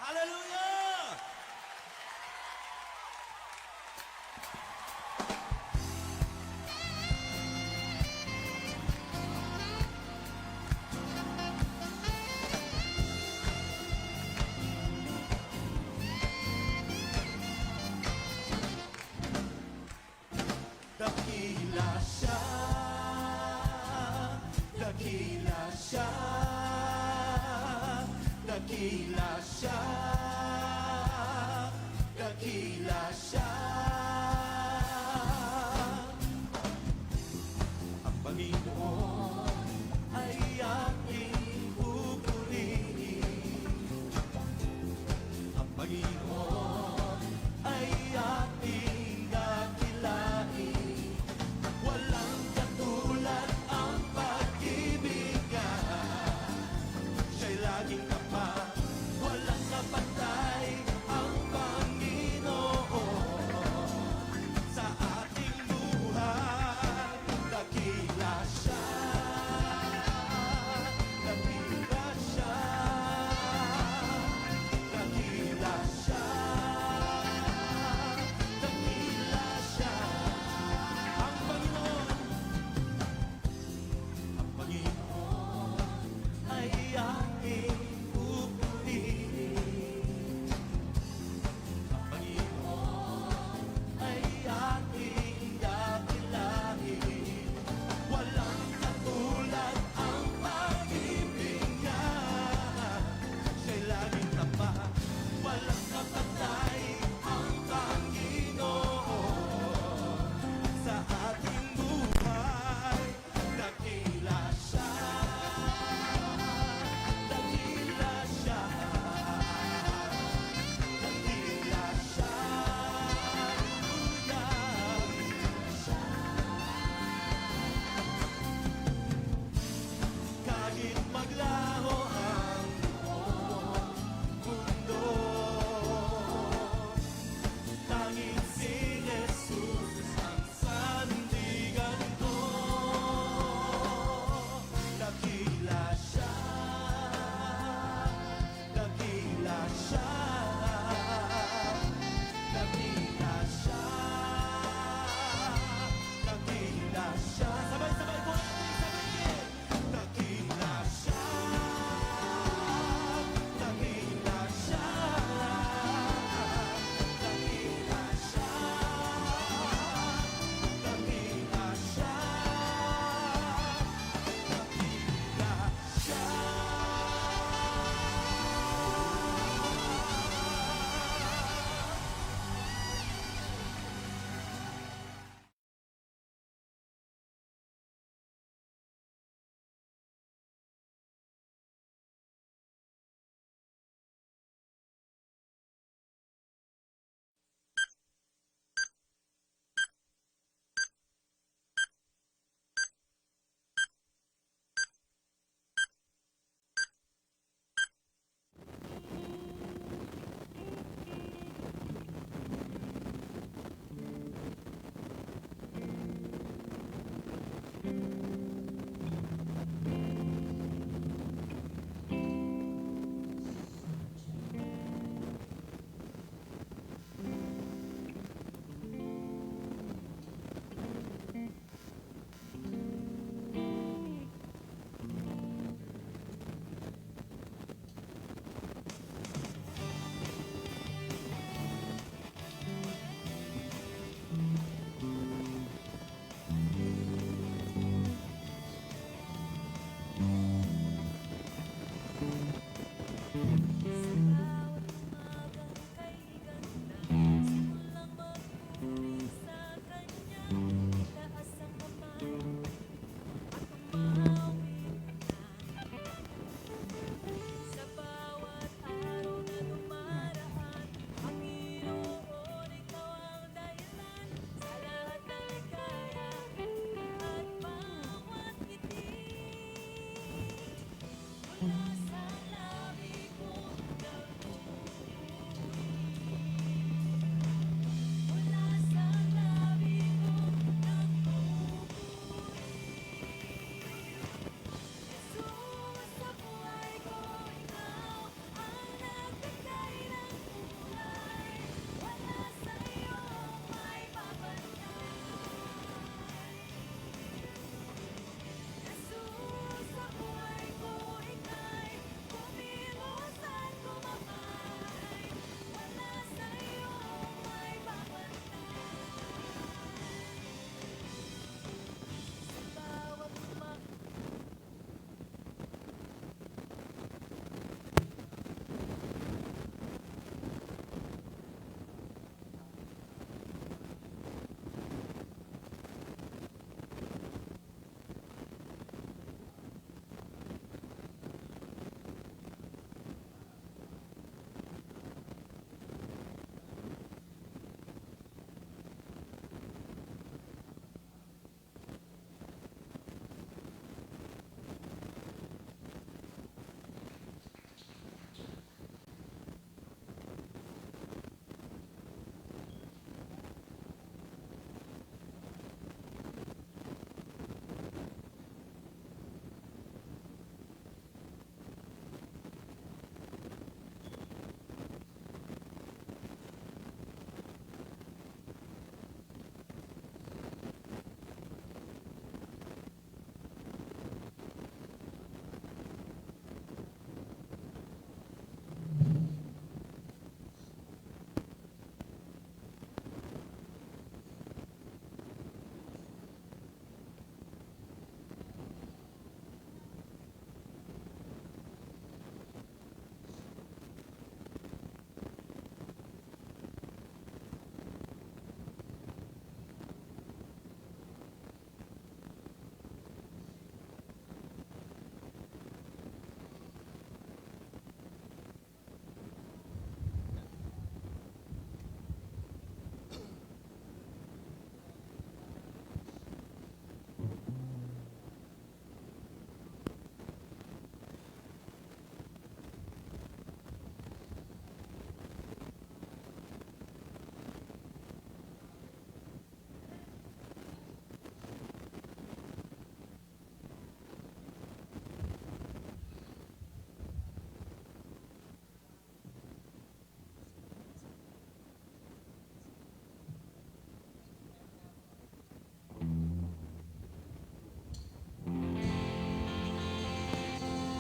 Hallelujah! Dakila siya, dakila siya, dakila siya, dakila siya. Ang Panginoon ay aking pupurihin. Ang Panginoon ay aking dakilain. Walang katulad ang pag-ibig niya. Siya'y laging tapat, walang kapantay ang Panginoon.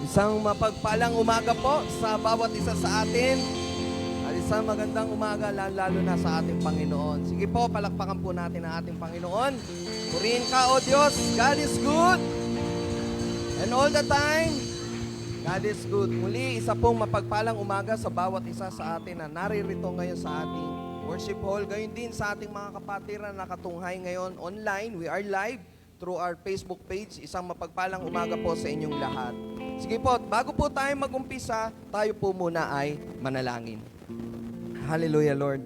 Isang mapagpalang umaga po sa bawat isa sa atin. At isang magandang umaga lalo na sa ating Panginoon. Sige po, palakpakan po natin ang ating Panginoon. Purihin ka, O Diyos. God is good. And all the time, God is good. Muli, isa pong mapagpalang umaga sa bawat isa sa atin na naririto ngayon sa ating worship hall. Gayon din sa ating mga kapatiran na nakatunghay ngayon online. We are live through our Facebook page. Isang mapagpalang umaga po sa inyong lahat. Sige po, bago po tayo mag-umpisa, tayo po muna ay manalangin. Hallelujah, Lord.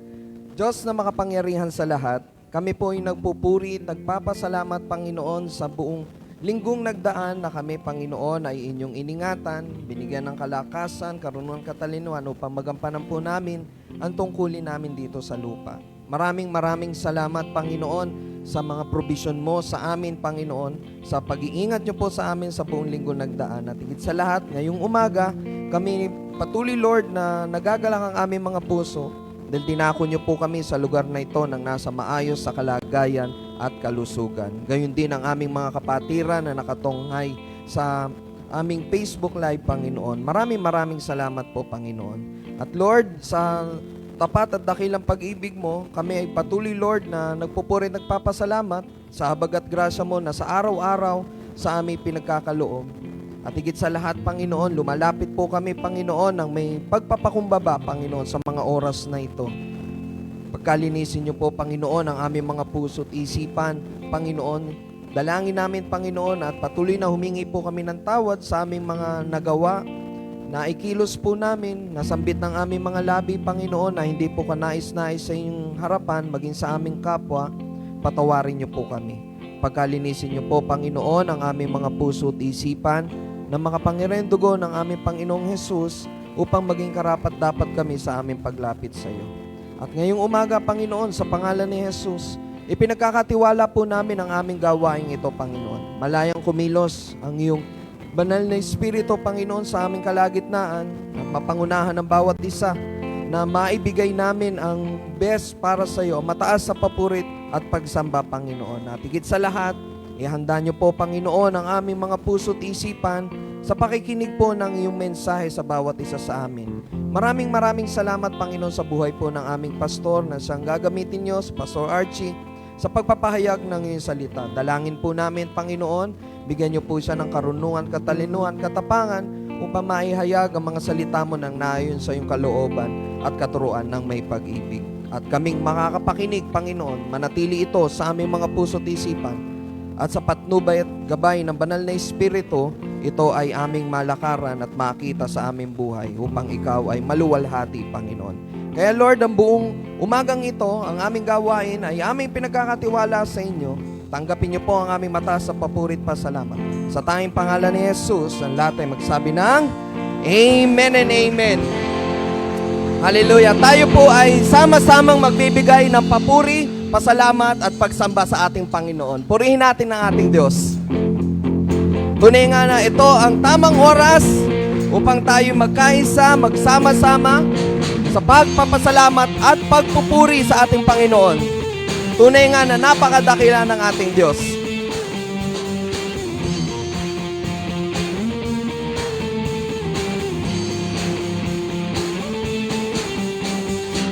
Diyos na makapangyarihan sa lahat, kami po ay nagpupuri, nagpapasalamat, Panginoon, sa buong linggong nagdaan na kami, Panginoon, ay inyong iningatan, binigyan ng kalakasan, karunungan, katalinuhan upang magampanan po namin ang tungkulin namin dito sa lupa. Maraming salamat, Panginoon, sa mga provision mo sa amin, Panginoon, sa pag-iingat niyo po sa amin sa buong linggo nagdaan. At higit sa lahat, ngayong umaga, kami patuloy, Lord, na nagagalak ang aming mga puso dahil dinako niyo po kami sa lugar na ito nang nasa maayos sa kalagayan at kalusugan. Gayon din ang aming mga kapatiran na nakatunghay sa aming Facebook Live, Panginoon. Maraming salamat po, Panginoon. At Lord, sa tapat at dakilang pag-ibig mo, kami ay patuloy, Lord, na nagpupuri at nagpapasalamat sa habag at grasya mo na sa araw-araw sa aming pinagkakaloob. At higit sa lahat, Panginoon, lumalapit po kami, Panginoon, ng may pagpapakumbaba, Panginoon, sa mga oras na ito. Pagkalinisin niyo po, Panginoon, ang aming mga puso at isipan, Panginoon. Dalangin namin, Panginoon, at patuloy na humingi po kami ng tawad sa aming mga nagawa, na ikilos po namin, nasambit ng aming mga labi, Panginoon, na hindi po kanais-nais sa inyong harapan, maging sa aming kapwa, patawarin niyo po kami. Pagkalinisin niyo po, Panginoon, ang aming mga puso at isipan, na makapangyarihang dugo ng aming Panginoong Jesus, upang maging karapat-dapat kami sa aming paglapit sa iyo. At ngayong umaga, Panginoon, sa pangalan ni Jesus, ipinagkakatiwala po namin ang aming gawain ito, Panginoon. Malayang kumilos ang iyong banal na Espiritu, Panginoon, sa aming kalagitnaan at mapangunahan ng bawat isa na maibigay namin ang best para sa iyo, mataas sa papurit at pagsamba, Panginoon. At higit sa lahat, ihanda niyo po, Panginoon, ang aming mga puso at isipan sa pakikinig po ng iyong mensahe sa bawat isa sa amin. Maraming salamat, Panginoon, sa buhay po ng aming pastor na siyang gagamitin niyo, si Pastor Archie, sa pagpapahayag ng iyong salita. Dalangin po namin, Panginoon, bigyan niyo po siya ng karunungan, katalinuhan, katapangan upang maihayag ang mga salita mo ng naayon sa iyong kalooban at katuruan ng may pag-ibig. At kaming makakapakinig, Panginoon, manatili ito sa aming mga puso at isipan. At sa patnubay at gabay ng banal na Espiritu, ito ay aming malakaran at makita sa aming buhay upang ikaw ay maluwalhati, Panginoon. Kaya Lord, ang buong umagang ito, ang aming gawain ay aming pinagkakatiwala sa inyo. Tanggapin niyo po ang aming mataas sa papurit pasalamat. Sa tanging pangalan ni Jesus, ang lahat ay magsabi ng Amen and Amen. Hallelujah. Tayo po ay sama-samang magbibigay ng papuri, pasalamat at pagsamba sa ating Panginoon. Purihin natin ang ating Diyos. Tunay nga na ito ang tamang oras upang tayo magkaisa, magsama-sama sa pagpapasalamat at pagpupuri sa ating Panginoon. Tunay nga na napakadakila ng ating Diyos.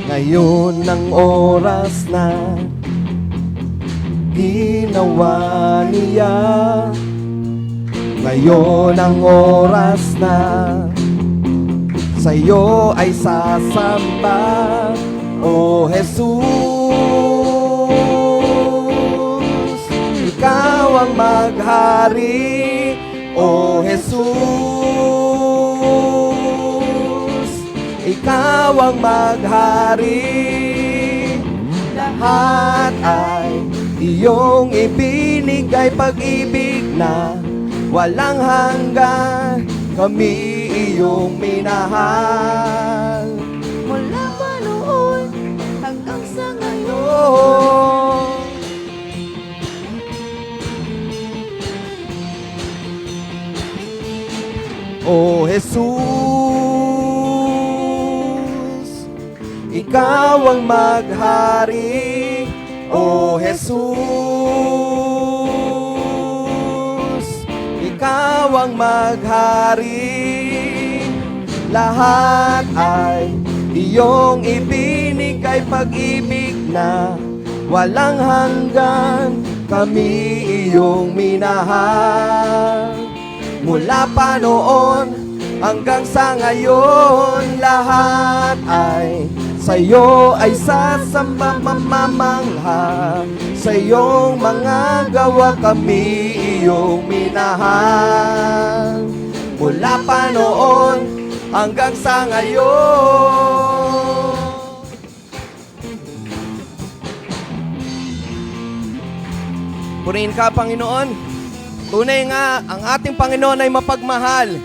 Ngayon ang oras na ginawa niya. Ngayon ang oras na sa'yo ay sasamba, O Jesus. Ikaw ang maghari, O Jesus. Ikaw ang maghari. Lahat ay iyong ibinigay, pag-ibig na walang hanggan. Kami iyong minahal Mula pa noon hanggang sa ngayon. O Jesus, ikaw ang maghari. O Jesus, ikaw ang maghari. lahat ay iyong ibinigay, pag-ibig na walang hanggan, kami iyong minahal. Mula pa noon hanggang sa ngayon, lahat ay sa'yo ay sasamba, mamamangha. Sa iyong mga gawa kami iyong minahal. Mula pa noon hanggang sa ngayon. Purihin ka, Panginoon. Tunay nga, ang ating Panginoon ay mapagmahal.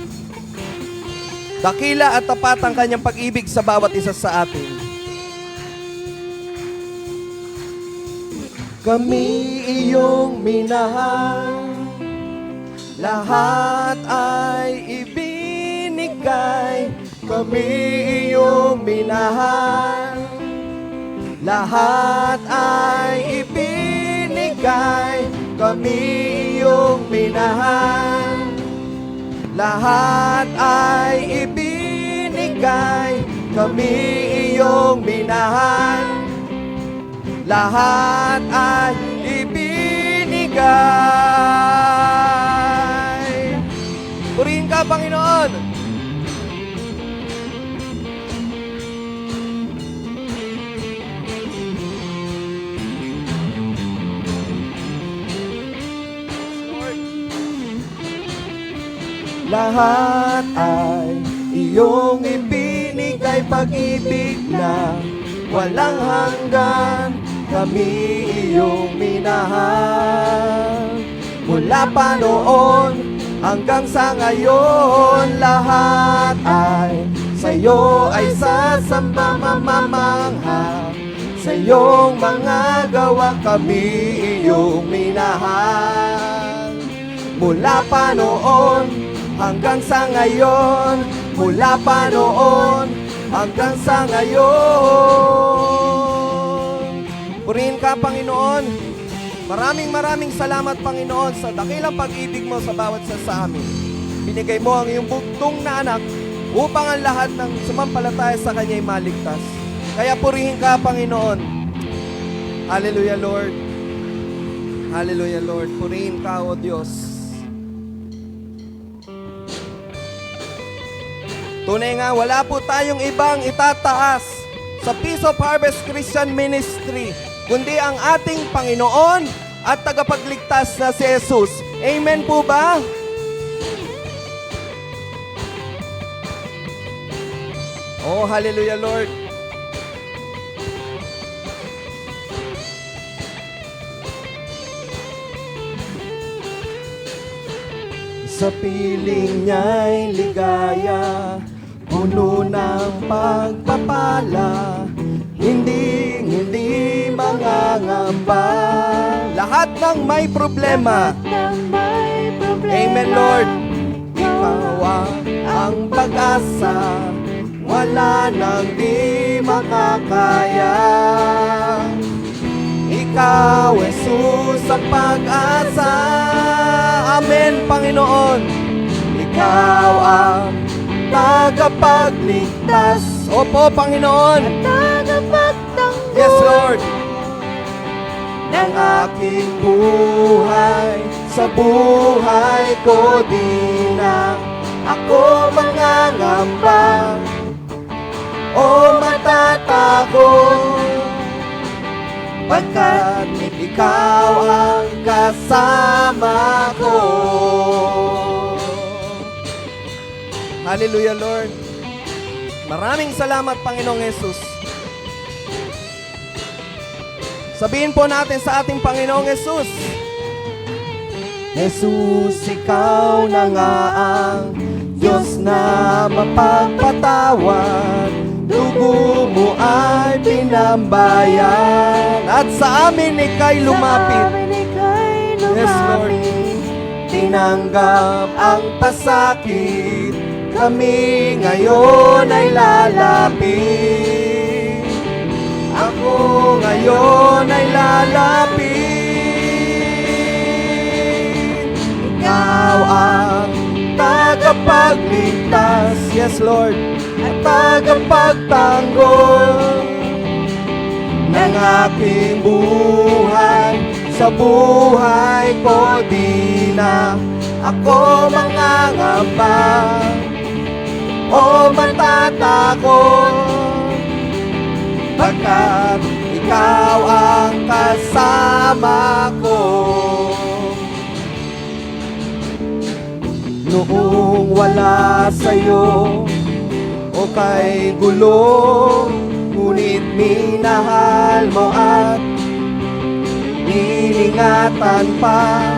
Dakila at tapat ang kanyang pag-ibig sa bawat isa sa atin. Kami iyong minahal, lahat ay ibinigay. Kami iyong minahal, lahat ay ibinigay. Kami iyong minahal, lahat ay ibinigay. Kami iyong minahal, lahat ay ibinigay. Purihin ka, Panginoon. Lahat ay iyong ibinigay, pag-ibig na walang hanggan, kami iyong minahal. Mula pa noon hanggang sa ngayon, lahat ay sa'yo ay sasamba, mamamangha. Sa iyong mga gawa kami iyong minahal. Mula pa noon hanggang sa ngayon, mula pa noon hanggang sa ngayon. Purihin ka, Panginoon. Maraming salamat, Panginoon, sa dakilang pag-ibig mo sa bawat isa sa amin. Binigay mo ang iyong bugtong na anak upang ang lahat ng sumampalataya sa Kanya ay maligtas. Kaya purihin ka, Panginoon. Hallelujah, Lord. Hallelujah, Lord. Purihin ka, O Diyos. Tunay nga, wala po tayong ibang itataas sa Peace of Harvest Christian Ministry, kundi ang ating Panginoon at tagapagligtas na si Jesus. Amen po ba? Oh, hallelujah, Lord. Sa piling niya'y ligaya, puno ng pagpapala, hindi mangangamba. Lahat ng may problema, Nang may problema, Amen, Lord. Ikaw ang pag-asa, wala nang di makakaya. Ikaw, Jesus, ang pag-asa. Amen, Panginoon. Ikaw ang tagapagligtas. Opo, Panginoon. tagapagtanggol Yes, Lord. Ng aking buhay, sa buhay ko di na ako mangangamba o matatakot, pagkat ikaw ang kasama ko. Hallelujah, Lord. Maraming salamat, Panginoong Jesus. Sabihin po natin sa ating Panginoong Jesus, Jesus, ikaw na nga ang Diyos na mapagpatawad. Dugo mo ay pinambayan at sa amin ika'y lumapit. Yes, Lord. Tinanggap ang pasakit, kami ngayon ay lalapit. Ako ngayon ay lalapit. Ikaw ang tagapagligtas. Yes, Lord. At tagapagtanggol ng aking buhay. Sa buhay ko di na ako mangangamba o matatakot, pagkat ikaw ang kasama ko. Noong wala sa'yo o kay gulo, ngunit minahal mo at iningatan pa.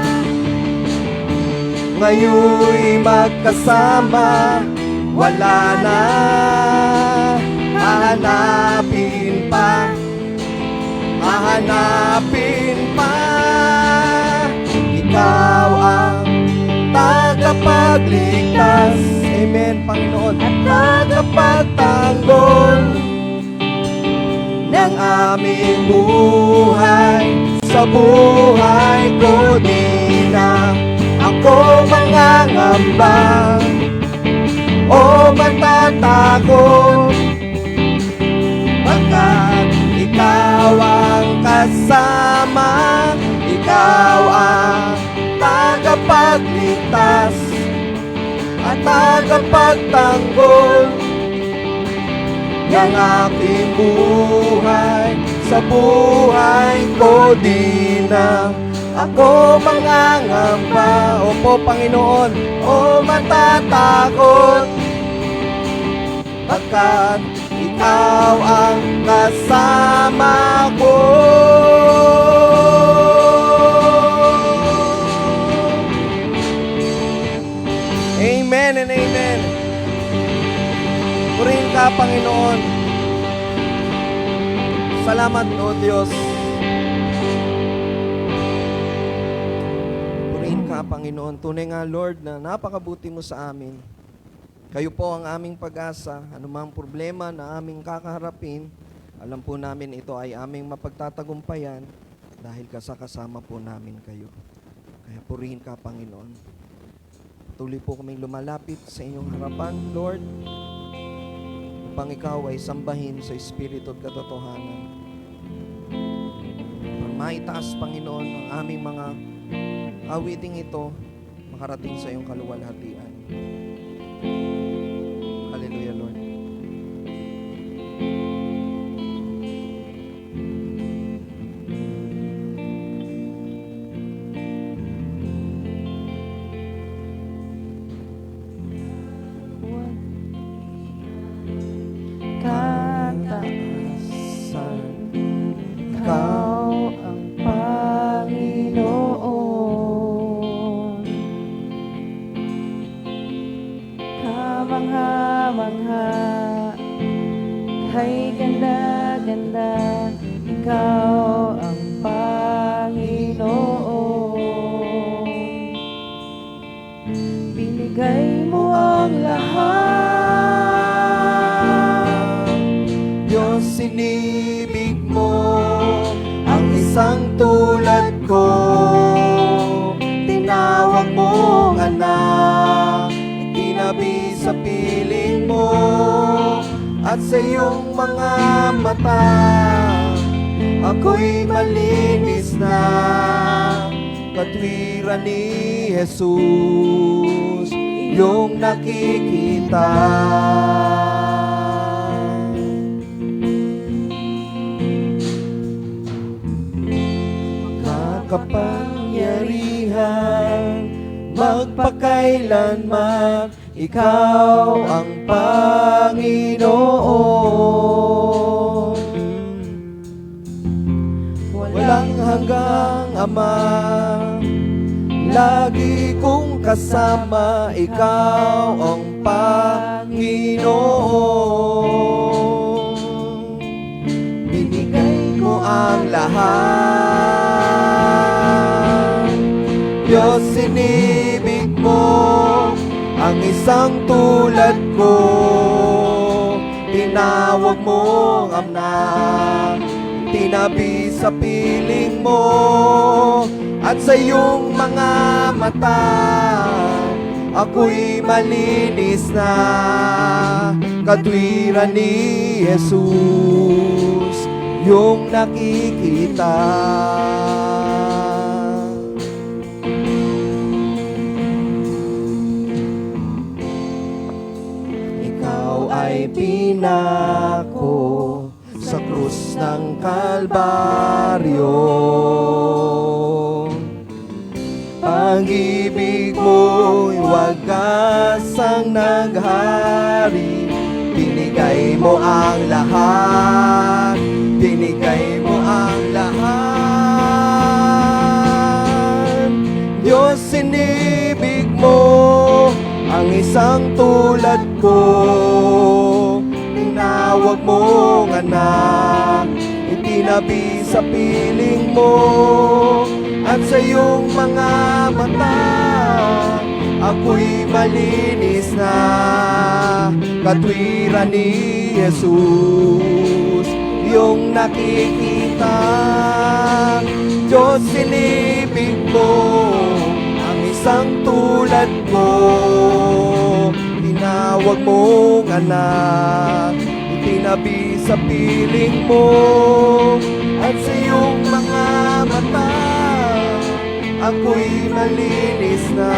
Ngayon'y magkasama, wala na hahanapin pa, hahanapin pa. Ikaw ang tagapagligtas, amen, Panginoon, at tagapagtanggol ng aming buhay. Sa buhay ko di na ako mangangamba o matatakot, pagkat ikaw ang kasama, ikaw ang tagapagligtas at tagapagtanggol ng aking buhay. Sa buhay ko di na ako mangangamba, opo Panginoon, o matatakot, pagkat ikaw ang kasama ko. Amen and amen. Purihin ka, Panginoon. Salamat, O Diyos. Purihin ka, Panginoon. Tunay nga, Lord, na napakabuti mo sa amin. Kayo po ang aming pag-asa. Anumang problema na aming kakaharapin, alam po namin ito ay aming mapagtatagumpayan dahil kasama po namin kayo. Kaya purihin ka, Panginoon. Tuloy po kaming lumalapit sa inyong harapan, Lord, upang ikaw ay sambahin sa Espiritu at katotohanan. Para maitaas, Panginoon, ang aming mga awiting ito, makarating sa iyong kaluwalhatian. Hallelujah, Lord. Kataasan, ikaw ang Panginoon. Kamangha-mangha, kay ganda-ganda, ikaw ang Panginoon. Binigay mo ang lahat, Diyos, sinibig mo ang isang tulad ko. Tinawag mong anak, itinabi sa piling mo, at sa iyong mga mata, ako'y malinis na. Katwiran ni Jesus, iyong nakikita. Kapangyarihan, magpakailanman, ikaw ang Panginoon. Walang hanggang Ama, lagi kong kasama, ikaw ang Panginoon. Binigay ko ang lahat, Diyos, sinibig mo ang isang tulad ko. Tinawag mong anak, tinabi sa piling mo, at sa iyong mga mata, ako'y malinis na. Katwiran ni Jesus, yung nakikita. Ikaw ay pinako sa krus ng Kalbaryo. Pag-ibig mo'y wagasang naghari. Binigay mo ang lahat, binigay mo ang lahat. Diyos, sinibig mo ang isang tulad ko. Tinawag mong anak, itinabi sa piling mo. At sa iyong mga mata, ako'y malinis na. Katwiran ni Jesus, yung nakikita. Diyos, sinibig mo ang isang tulad ko. Tinawag mong anak, itinabi sa piling mo. At sa iyong mga mata, ako'y malinis na.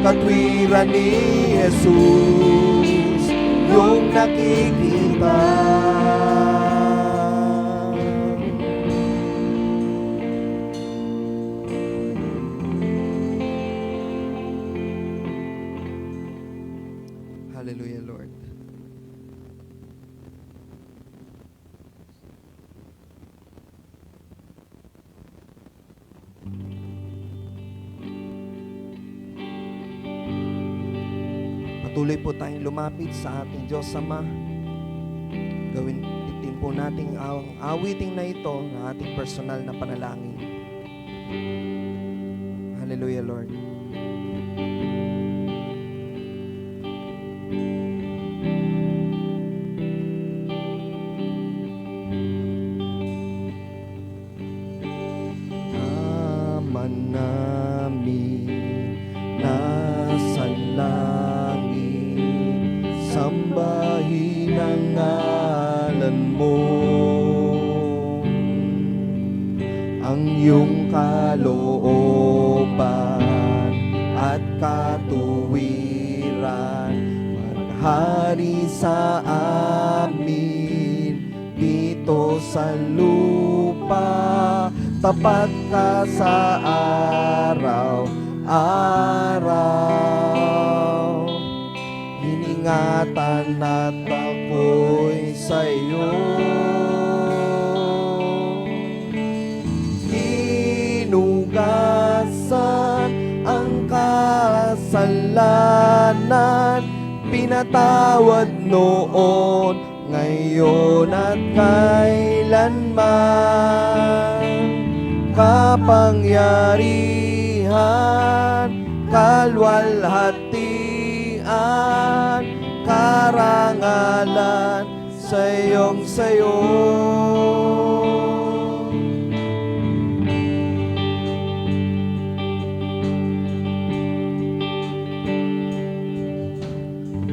Katwiran ni Jesus, yung nakikita. Hallelujah, Lord. Patuloy po tayong lumapit sa ating Diyos Ama. Gawin din po nating ang awiting na ito na ating personal na panalangin. Hallelujah, Lord. Ama namin nasa langit, sambahin ang ngalan mo. Ang iyong kalooban at katuwiran maghari sa amin dito sa lupa. Tapat ka sa araw-araw, iningatan at ako'y sa'yo. Hinugasan ang kasalanan, pinatawad noon, ngayon at kailanman. Kapangyarihan, kalwalhatian, karangalan sa iyong sayo.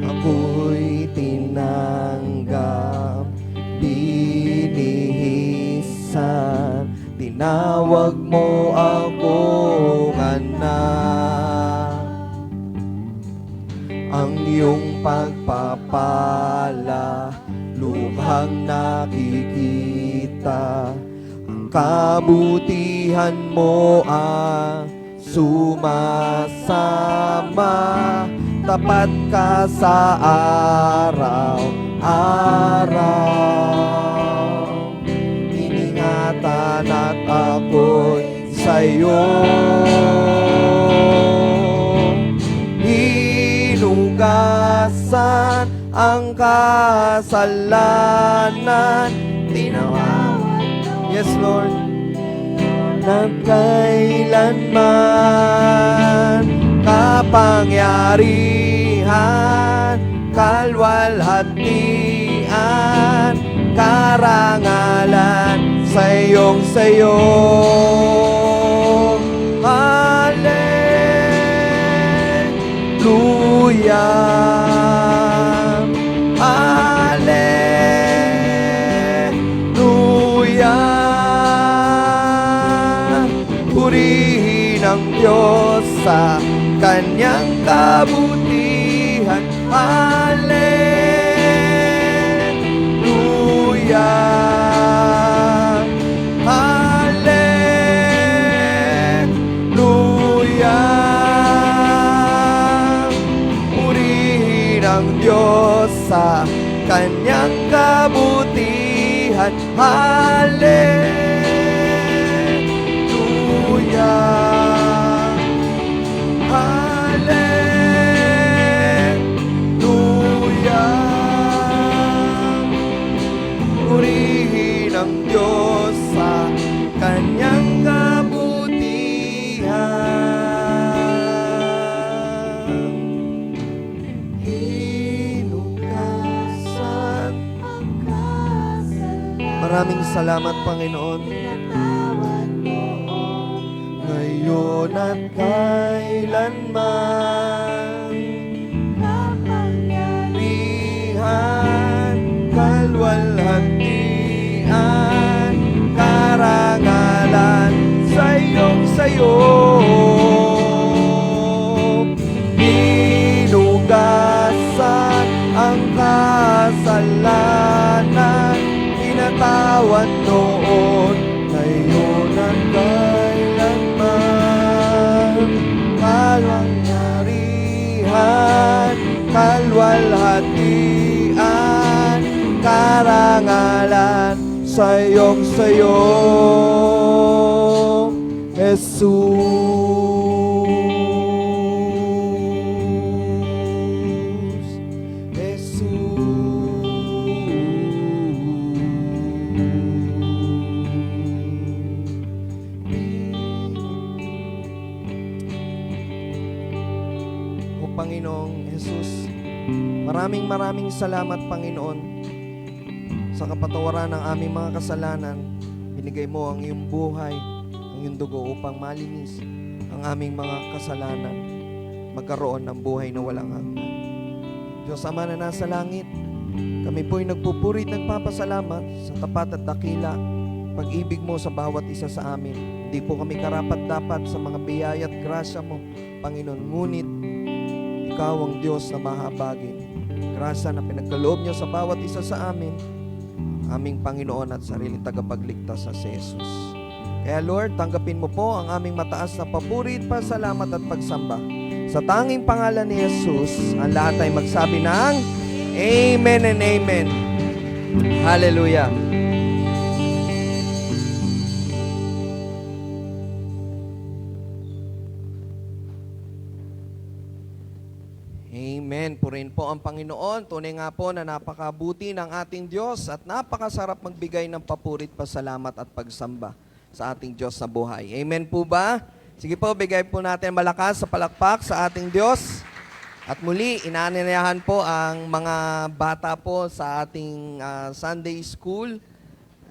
Ako'y tinanggap, binihisan, tinawag mo akong anak. Ang iyong pagpapala, lubhang nakikita. Ang kabutihan mo ang sumasama. Tapat ka sa araw-araw, iningatan at ako'y sa'yo. Hinugasan ang kasalanan, tinawag, yes Lord, na kailanman. Kapangyarihan, kalwalhatian, karangalan sa iyong sayo. Hallelujah. Purihin ang Diyos sa kanyang kabutihan. Hallelujah. Hallelujah. Purihin ang Diyos sa kanyang kabutihan. Hallelujah. Hallelujah. Purihin ang Diyos sa kanyang kabutihan. Hinugasan. Maraming salamat, Panginoon. Ngayon at kailanman, kapangyarihan, kalwalhatian, karangalan sa iyong sayo. Hinugasan ang kasalanan, pinatawad noon, ngayon at kailanman. Kapangyarihan, kalwalhatian, karangalan sa iyong sayo, Jesus. O Panginoong Jesus, maraming salamat, Panginoon, sa kapatawaran ng aming mga kasalanan. Binigay mo ang iyong buhay, ang iyong dugo upang malinis ang aming mga kasalanan, magkaroon ng buhay na walang hanggan. Diyos Ama na nasa langit, kami po'y nagpupurit, nagpapasalamat sa tapat at dakila pag-ibig mo sa bawat isa sa amin. Hindi po kami karapat-dapat sa mga biyaya at grasya mo, Panginoon. Ngunit ikaw ang Diyos na mahabagin. Grasya na pinagkaloob niyo sa bawat isa sa amin, aming Panginoon at sariling tagapagligtas sa si Jesus. Kaya Lord, tanggapin mo po ang aming mataas na papurit, pasalamat at pagsamba. Sa tanging pangalan ni Jesus, ang lahat ay magsabi ng Amen and Amen. Hallelujah. Amen. Purihin po ang Panginoon. Tunay nga po na napakabuti ng ating Diyos at napakasarap magbigay ng papurit, pasalamat at pagsamba sa ating Diyos na buhay. Amen po ba? Sige po, bigay po natin malakas sa palakpak sa ating Diyos. At muli, inaanyayahan po ang mga bata po sa ating Sunday School.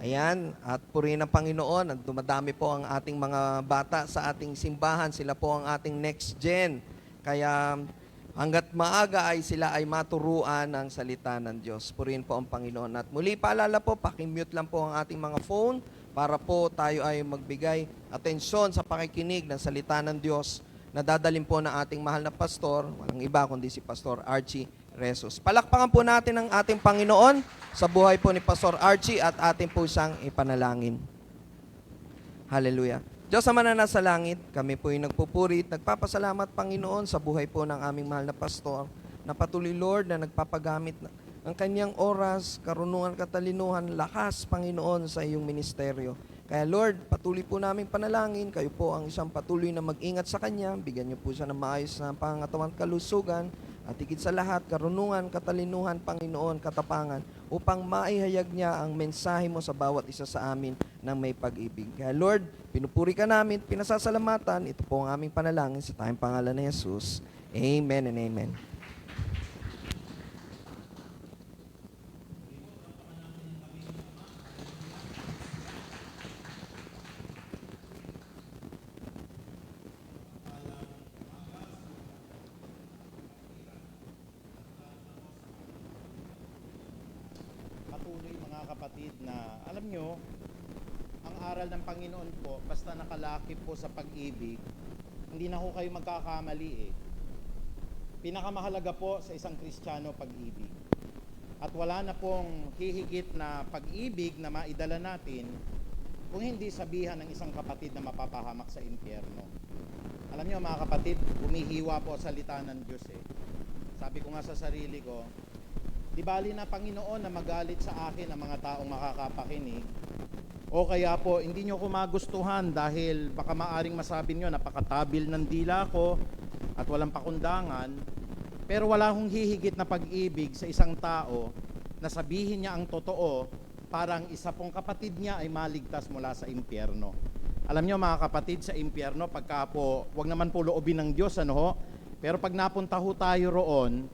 Ayan, at purihin ang Panginoon. At dumadami po ang ating mga bata sa ating simbahan. Sila po ang ating next gen. Kaya hanggat maaga ay sila ay maturuan ng salita ng Diyos. Purihin po ang Panginoon. At muli, paalala po, pakimute lang po ang ating mga phone para po tayo ay magbigay atensyon sa pakikinig ng salita ng Diyos na dadalhin po ng ating mahal na pastor, walang iba kundi si Pastor Archie Resus. Palakpakan po natin ang ating Panginoon sa buhay po ni Pastor Archie at ating po siyang ipanalangin. Hallelujah. Diyos Ama na nasa langit, kami po yung nagpupurit, nagpapasalamat Panginoon sa buhay po ng aming mahal na pastor, na patuloy Lord na nagpapagamit ng kanyang oras, karunungan, katalinuhan, lakas Panginoon sa iyong ministeryo. Kaya Lord, patuloy po namin panalangin, kayo po ang isang patuloy na mag-ingat sa kanya, bigyan niyo po siya ng maayos na pangangatawan at kalusugan, at higit sa lahat, karunungan, katalinuhan, Panginoon, katapangan, upang maihayag niya ang mensahe mo sa bawat isa sa amin ng may pag-ibig. Kaya Lord, pinupuri ka namin, pinasasalamatan, ito po ang aming panalangin sa tayong pangalan ni Jesus. Amen and amen. Patuloy mga kapatid na alam nyo, ang aral ng Panginoon po, basta nakalakip po sa pag-ibig, hindi na ho kayo magkakamali eh. Pinakamahalaga po sa isang Kristiyano pag-ibig. At wala na pong hihigit na pag-ibig na maidala natin kung hindi sabihan ng isang kapatid na mapapahamak sa impyerno. Alam niyo mga kapatid, humihiwa po salita ng Diyos eh. Sabi ko nga sa sarili ko, di bali na Panginoon na magalit sa akin ang mga taong makakapakinig, o kaya po hindi nyo ko magustuhan dahil baka maaring masabi nyo napakatabil ng dila ko at walang pakundangan, pero wala hong hihigit na pag-ibig sa isang tao na sabihin niya ang totoo para ang isa pong kapatid niya ay maligtas mula sa impyerno. Alam nyo mga kapatid, sa impyerno, pagka po, wag naman po loobin ng Diyos, ano ho? Pero pag napunta ho tayo roon,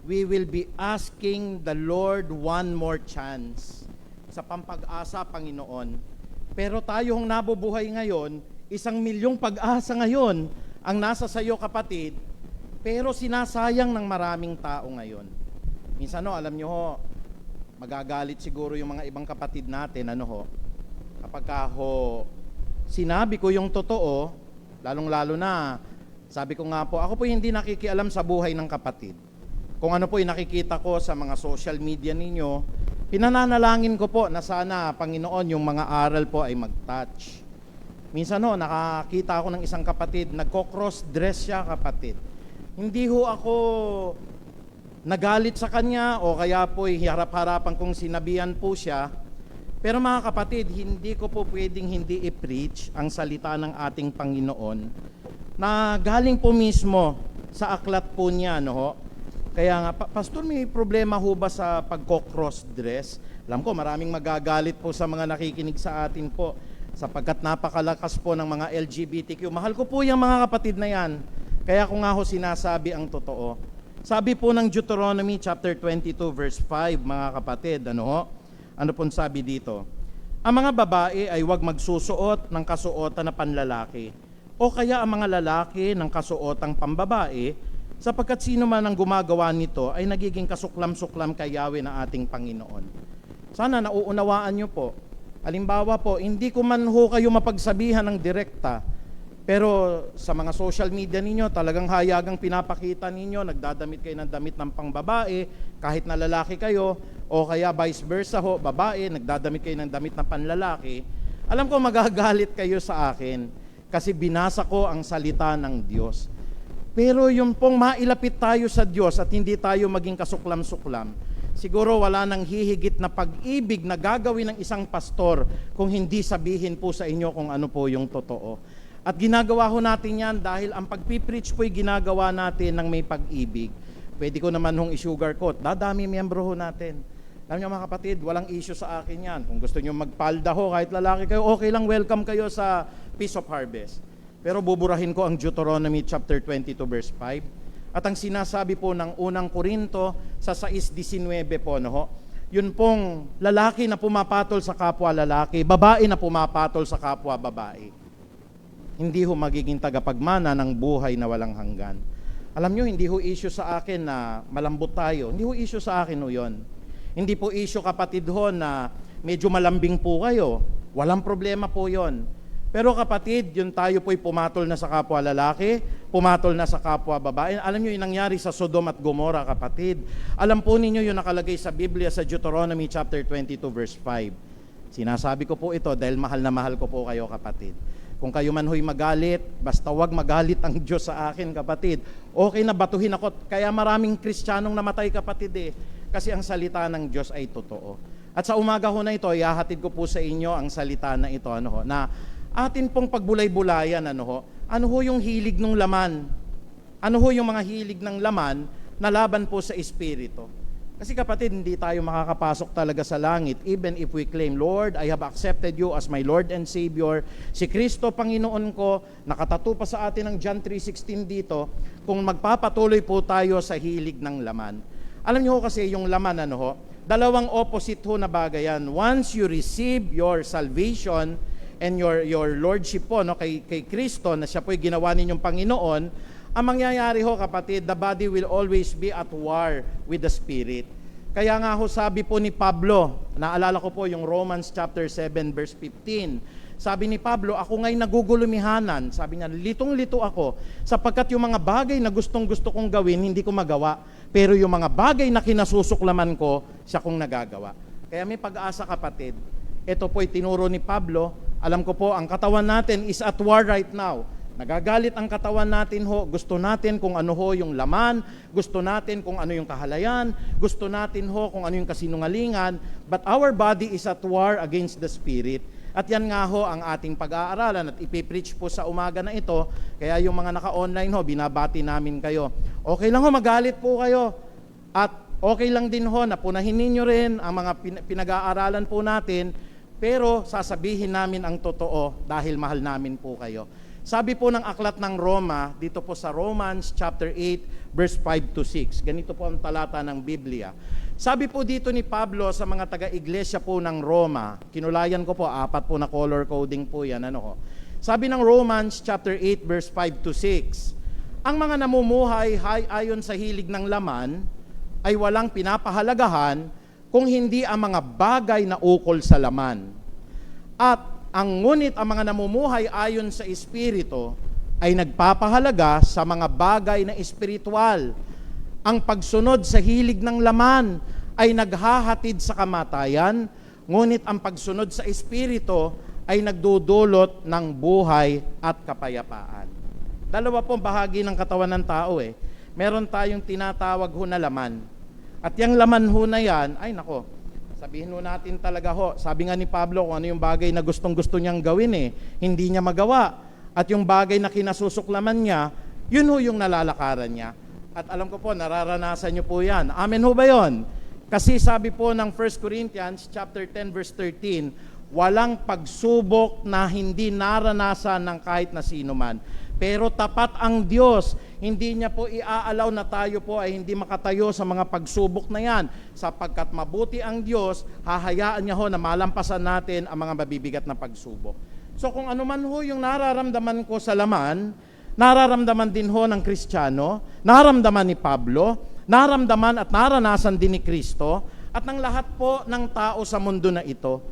we will be asking the Lord one more chance sa pampag-asa, Panginoon. Pero tayo hong nabubuhay ngayon, 1,000,000 pag-asa ngayon ang nasa sayo, kapatid, pero sinasayang ng maraming tao ngayon. Minsan no, alam nyo ho, magagalit siguro yung mga ibang kapatid natin, ano ho, kapag ho, sinabi ko yung totoo, lalong-lalo na, sabi ko nga po, ako po hindi nakikialam sa buhay ng kapatid. Kung ano po yung nakikita ko sa mga social media ninyo, pinananalangin ko po na sana, Panginoon, yung mga aral po ay mag-touch. Minsan ho, nakakita ako ng isang kapatid, nagko-cross dress siya, kapatid. Hindi ho ako nagalit sa kanya o kaya po harap-harapan kong sinabihan po siya. Pero mga kapatid, hindi ko po pwedeng hindi i-preach ang salita ng ating Panginoon na galing po mismo sa aklat po niya, no ho? Kaya nga, Pastor, may problema ho ba sa pagko-cross dress? Alam ko, maraming magagalit po sa mga nakikinig sa atin po sapagkat napakalakas po ng mga LGBTQ. Mahal ko po yung mga kapatid na yan. Kaya ko nga ho sinasabi ang totoo. Sabi po ng Deuteronomy chapter 22 verse 5, mga kapatid, ano ho? Ano pong sabi dito? Ang mga babae ay huwag magsusuot ng kasuotan na panlalaki o kaya ang mga lalaki ng kasuotang pambabae, sapagkat sino man ang gumagawa nito ay nagiging kasuklam-suklam kay Yahweh na ating Panginoon. Sana nauunawaan nyo po. Halimbawa po, hindi ko man ho kayo mapagsabihan ng direkta, pero sa mga social media ninyo, talagang hayagang pinapakita ninyo, nagdadamit kayo ng damit ng pangbabae, kahit na lalaki kayo, o kaya vice versa ho, babae, nagdadamit kayo ng damit ng panlalaki. Alam ko magagalit kayo sa akin, kasi binasa ko ang salita ng Diyos. Pero yung pong mailapit tayo sa Diyos at hindi tayo maging kasuklam-suklam, siguro wala nang hihigit na pag-ibig na gagawin ng isang pastor kung hindi sabihin po sa inyo kung ano po yung totoo. At ginagawa ho natin yan dahil ang pagpipreach po'y ginagawa natin ng may pag-ibig. Pwede ko naman hong i-sugarcoat, dadami miyembro ho natin. Alam niyo mga kapatid, walang issue sa akin yan. Kung gusto niyo magpalda ho, kahit lalaki kayo, okay lang, welcome kayo sa Peace of Harvest. Pero buburahin ko ang Deuteronomy chapter 22 verse 5. At ang sinasabi po ng unang Korinto sa 6:19 po, no ho, yun pong lalaki na pumapatol sa kapwa lalaki, babae na pumapatol sa kapwa babae. Hindi ho magiging tagapagmana ng buhay na walang hanggan. Alam nyo, hindi ho issue sa akin na malambot tayo. Hindi ho issue sa akin ho yun. Hindi po issue, kapatid ho, na medyo malambing po kayo. Walang problema po yon. Pero kapatid, yun tayo po'y pumatol na sa kapwa lalaki, pumatol na sa kapwa babae. Alam nyo yung nangyari sa Sodom at Gomorrah, kapatid. Alam po ninyo yung nakalagay sa Biblia sa Deuteronomy chapter 22 verse 5. Sinasabi ko po ito dahil mahal na mahal ko po kayo, kapatid. Kung kayo man ho'y magalit, basta wag magalit ang Diyos sa akin, kapatid. Okay na batuhin ako. Kaya maraming Kristiyanong namatay, kapatid eh. Kasi ang salita ng Diyos ay totoo. At sa umaga ho na ito, ihahatid ko po sa inyo ang salita na ito, ano ho, na atin pong pagbulay-bulayan, ano ho yung hilig ng laman? Ano ho yung mga hilig ng laman na laban po sa Espiritu? Kasi kapatid, hindi tayo makakapasok talaga sa langit even if we claim, Lord, I have accepted you as my Lord and Savior. Si Kristo, Panginoon ko, nakatato pa sa atin ng John 3:16 dito, kung magpapatuloy po tayo sa hilig ng laman. Alam niyo ho kasi yung laman, ano ho, dalawang opposite ho na bagay yan. Once you receive your salvation and your lordship po, no, kay Kristo, na siya po'y ginawa ninyong Panginoon, ang mangyayari ho, kapatid, the body will always be at war with the Spirit. Kaya nga ho, sabi po ni Pablo, naalala ko po yung Romans chapter 7 verse 15, Sabi ni Pablo, ako nga'y nagugulumihanan. Sabi niya, litong-lito ako sapagkat yung mga bagay na gustong-gusto kong gawin, hindi ko magawa. Pero yung mga bagay na kinasusuklaman ko, siya kong nagagawa. Kaya may pag-asa, kapatid. Ito po'y tinuro ni Pablo. Alam ko po, ang katawan natin is at war right now. Nagagalit ang katawan natin ho. Gusto natin kung ano ho yung laman. Gusto natin kung ano yung kahalayan. Gusto natin ho kung ano yung kasinungalingan. But our body is at war against the spirit. At yan nga ho ang ating pag-aaralan at ipipreach po sa umaga na ito. Kaya yung mga naka-online ho, binabati namin kayo. Okay lang ho, magalit po kayo. At okay lang din ho, napunahin ninyo rin ang mga pinag-aaralan po natin. Pero sasabihin namin ang totoo dahil mahal namin po kayo. Sabi po ng aklat ng Roma, dito po sa Romans chapter 8, verse 5 to 6. Ganito po ang talata ng Biblia. Sabi po dito ni Pablo sa mga taga-iglesia po ng Roma, kinulayan ko po, 4 po na color coding po yan. Sabi ng Romans chapter 8, verse 5 to 6, ang mga namumuhay ayon sa hilig ng laman ay walang pinapahalagahan kung hindi ang mga bagay na ukol sa laman. At ngunit ang mga namumuhay ayon sa Espiritu ay nagpapahalaga sa mga bagay na espiritual. Ang pagsunod sa hilig ng laman ay naghahatid sa kamatayan, ngunit ang pagsunod sa Espiritu ay nagdudulot ng buhay at kapayapaan. Dalawa pong bahagi ng katawan ng tao Meron tayong tinatawag ho na laman. At yung laman ho na yan, ay nako, sabihin ho natin talaga ho, sabi nga ni Pablo kung ano yung bagay na gustong-gusto niyang gawin hindi niya magawa. At yung bagay na kinasusuklaman niya, yun ho yung nalalakaran niya. At alam ko po, nararanasan niyo po yan. Amen ho ba yun? Kasi sabi po ng 1 Corinthians chapter 10 verse 13, walang pagsubok na hindi naranasan ng kahit na sino man. Pero tapat ang Diyos, hindi niya po iaalaw na tayo po ay hindi makatayo sa mga pagsubok na yan. Sapagkat mabuti ang Diyos, hahayaan niya ho na malampasan natin ang mga mabibigat na pagsubok. So kung ano man ho yung nararamdaman ko sa laman, nararamdaman din ho ng Kristiyano, nararamdaman ni Pablo, nararamdaman at naranasan din ni Kristo, at ng lahat po ng tao sa mundo na ito.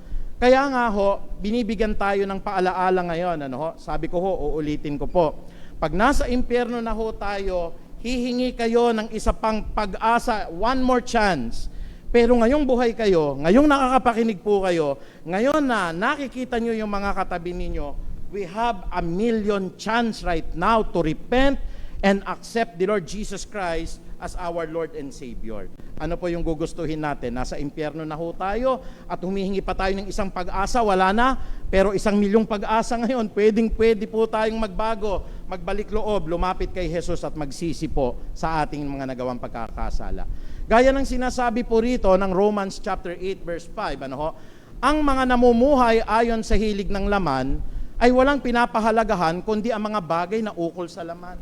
Kaya nga ho, binibigyan tayo ng paalaala ngayon. Sabi ko ho, uulitin ko po. Pag nasa impyerno na ho tayo, hihingi kayo ng isa pang pag-asa, one more chance. Pero ngayong buhay kayo, ngayong nakakapakinig po kayo, ngayon na nakikita nyo yung mga katabi ninyo, we have a million chance right now to repent and accept the Lord Jesus Christ as our Lord and Savior. Ano po yung gugustuhin natin? Nasa impyerno na ho tayo at humihingi pa tayo ng isang pag-asa, wala na. Pero 1,000,000 pag-asa ngayon, pwede po tayong magbago, magbalik loob, lumapit kay Jesus at magsisi po sa ating mga nagawang pagkakasala. Gaya ng sinasabi po rito ng Romans chapter 8 verse 5, ang mga namumuhay ayon sa hilig ng laman ay walang pinapahalagahan kundi ang mga bagay na ukol sa laman.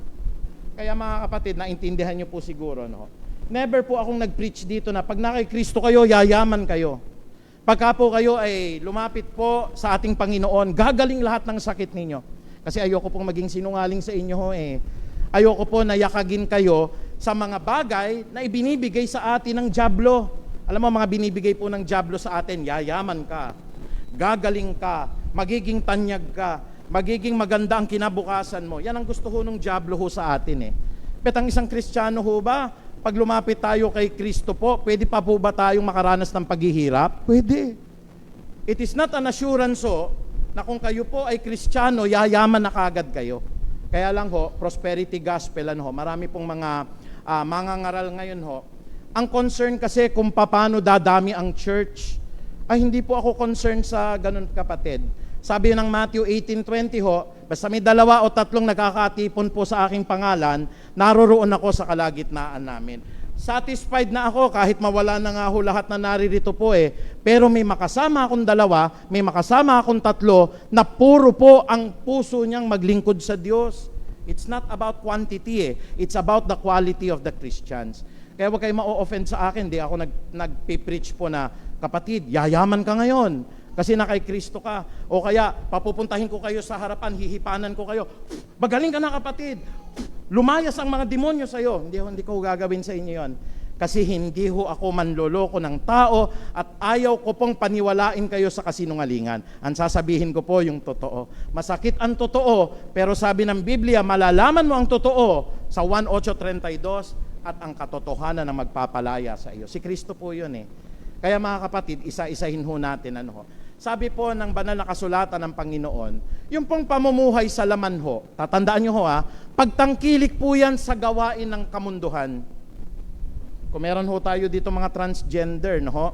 Kaya mga kapatid, naintindihan niyo po siguro, never po akong nag-preach dito na pag nakikristo kayo, yayaman kayo. Pagka po kayo ay lumapit po sa ating Panginoon, gagaling lahat ng sakit ninyo. Kasi ayoko pong maging sinungaling sa inyo Ayoko po na yakagin kayo sa mga bagay na ibinibigay sa atin ng dyablo. Alam mo, mga binibigay po ng dyablo sa atin, yayaman ka, gagaling ka, magiging tanyag ka, magiging maganda ang kinabukasan mo. Yan ang gusto ho ng dyablo ho sa atin Pero ang isang Kristiyano ho ba, pag lumapit tayo kay Kristo po, pwede pa po ba tayong makaranas ng paghihirap? Pwede. It is not an assurance na kung kayo po ay Kristiyano, yayaman na kagad kayo. Kaya lang prosperity gospel marami pong mga mangangaral ngayon Ang concern kasi kung paano dadami ang church, ay hindi po ako concerned sa ganun kapatid. Sabi ng Matthew 18:20 basta may 2 o 3 nakakatipon po sa aking pangalan, naroroon ako sa kalagitnaan namin. Satisfied na ako kahit mawala na nga ho lahat na naririto po pero may makasama akong 2, may makasama akong 3 na puro po ang puso niyang maglingkod sa Diyos. It's not about quantity it's about the quality of the Christians. Kaya huwag kayo ma-offend sa akin, di ako nagpipreach po na, kapatid, yayaman ka ngayon. Kasi na kay Kristo ka. O kaya, papupuntahin ko kayo sa harapan, hihipanan ko kayo. Magaling ka na kapatid. Lumayas ang mga demonyo sa'yo. Hindi ko gagawin sa inyo yon. Kasi hindi ho ako manloloko ng tao at ayaw ko pong paniwalain kayo sa kasinungalingan. Ang sasabihin ko po yung totoo. Masakit ang totoo, pero sabi ng Biblia, malalaman mo ang totoo sa 1:8:32 at ang katotohanan na magpapalaya sa iyo. Si Kristo po yun eh. Kaya mga kapatid, isa-isahin ho natin ano ho. Sabi po ng banal na kasulatan ng Panginoon, yung pong pamumuhay sa laman ho, tatandaan nyo ho pagtangkilik po yan sa gawain ng kamunduhan. Kung meron ho tayo dito mga transgender, no ho,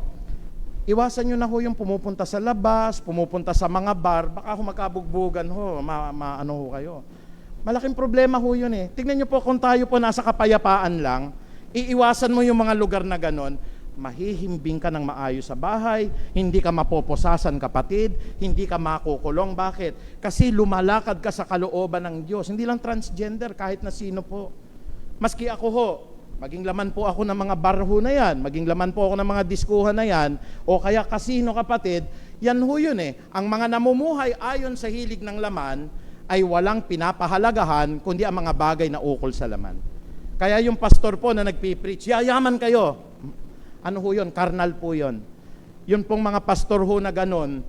iwasan nyo na ho yung pumupunta sa labas, pumupunta sa mga bar, baka ho magkabugbugan ho, ano ho kayo. Malaking problema ho yun eh. Tignan nyo po kung tayo po nasa kapayapaan lang, iiwasan mo yung mga lugar na ganon, mahihimbing ka ng maayos sa bahay, hindi ka mapoposasan kapatid, hindi ka makukulong. Bakit? Kasi lumalakad ka sa kalooban ng Diyos. Hindi lang transgender, kahit na sino po. Maski ako ho, maging laman po ako ng mga barho na yan, maging laman po ako ng mga diskuhan na yan, o kaya kasino kapatid, yan ho yun eh. Ang mga namumuhay ayon sa hilig ng laman ay walang pinapahalagahan kundi ang mga bagay na ukol sa laman. Kaya yung pastor po na nagpipreach, yayaman kayo. Ano ho yun? Karnal po yun. Yun pong mga pastor ho na ganon,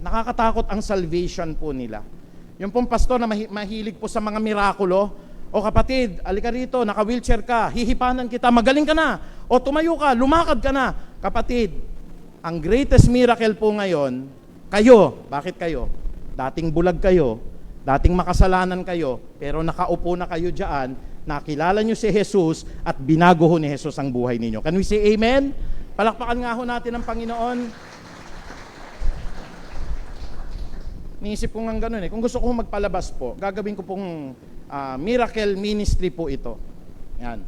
nakakatakot ang salvation po nila. Yung pong pastor na mahilig po sa mga mirakulo, o kapatid, alika rito, naka-wheelchair ka, hihipanan kita, magaling ka na. O tumayo ka, lumakad ka na. Kapatid, ang greatest miracle po ngayon, kayo, bakit kayo? Dating bulag kayo, dating makasalanan kayo, pero nakaupo na kayo dyan, nakilala nyo si Jesus at binago ho ni Jesus ang buhay ninyo. Can we say amen? Palakpakan nga ho natin ang Panginoon. Niisip ko nga ganun eh. Kung gusto ko magpalabas po, gagawin ko pong miracle ministry po ito. Yan.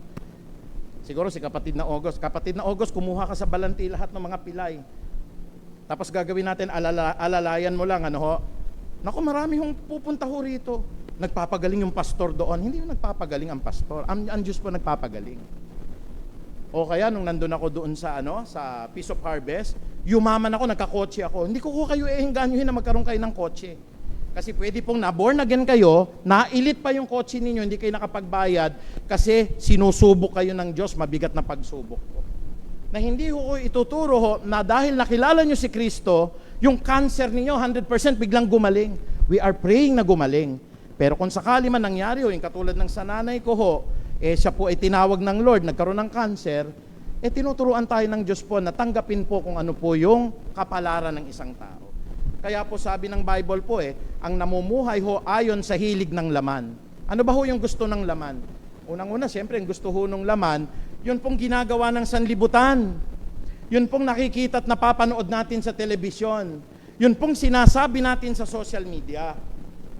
Siguro si kapatid na August. Kapatid na August, kumuha ka sa balanti lahat ng mga pilay. Tapos gagawin natin, alalayan mo lang, ano ho. Naku, marami hong pupunta ho rito. Nagpapagaling yung pastor doon. Hindi yung nagpapagaling ang pastor. Ang Diyos po nagpapagaling. O kaya nung nandun ako doon sa sa Peace of Harvest, yumaman ako, nagkakotse ako. Hindi ko kayo iengganyohin na magkaroon kayo ng kotse. Kasi pwede pong na-born again kayo, nailit pa yung kotse ninyo, hindi kayo nakapagbayad kasi sinusubok kayo ng Diyos, mabigat na pagsubok po. Na hindi ko ituturo ho na dahil nakilala nyo si Kristo, yung cancer ninyo 100% biglang gumaling. We are praying na gumaling. Pero kung sakali man nangyari yung katulad ng sananay ko ho, siya po ay tinawag ng Lord, nagkaroon ng cancer, tinuturuan tayo ng Diyos po na tanggapin po kung ano po yung kapalaran ng isang tao. Kaya po sabi ng Bible po ang namumuhay ho ayon sa hilig ng laman. Ano ba ho yung gusto ng laman? Unang-una, siyempre, ang gusto ho ng laman, yun pong ginagawa ng sanlibutan. Yun pong nakikita at napapanood natin sa telebisyon. Yun pong sinasabi natin sa social media.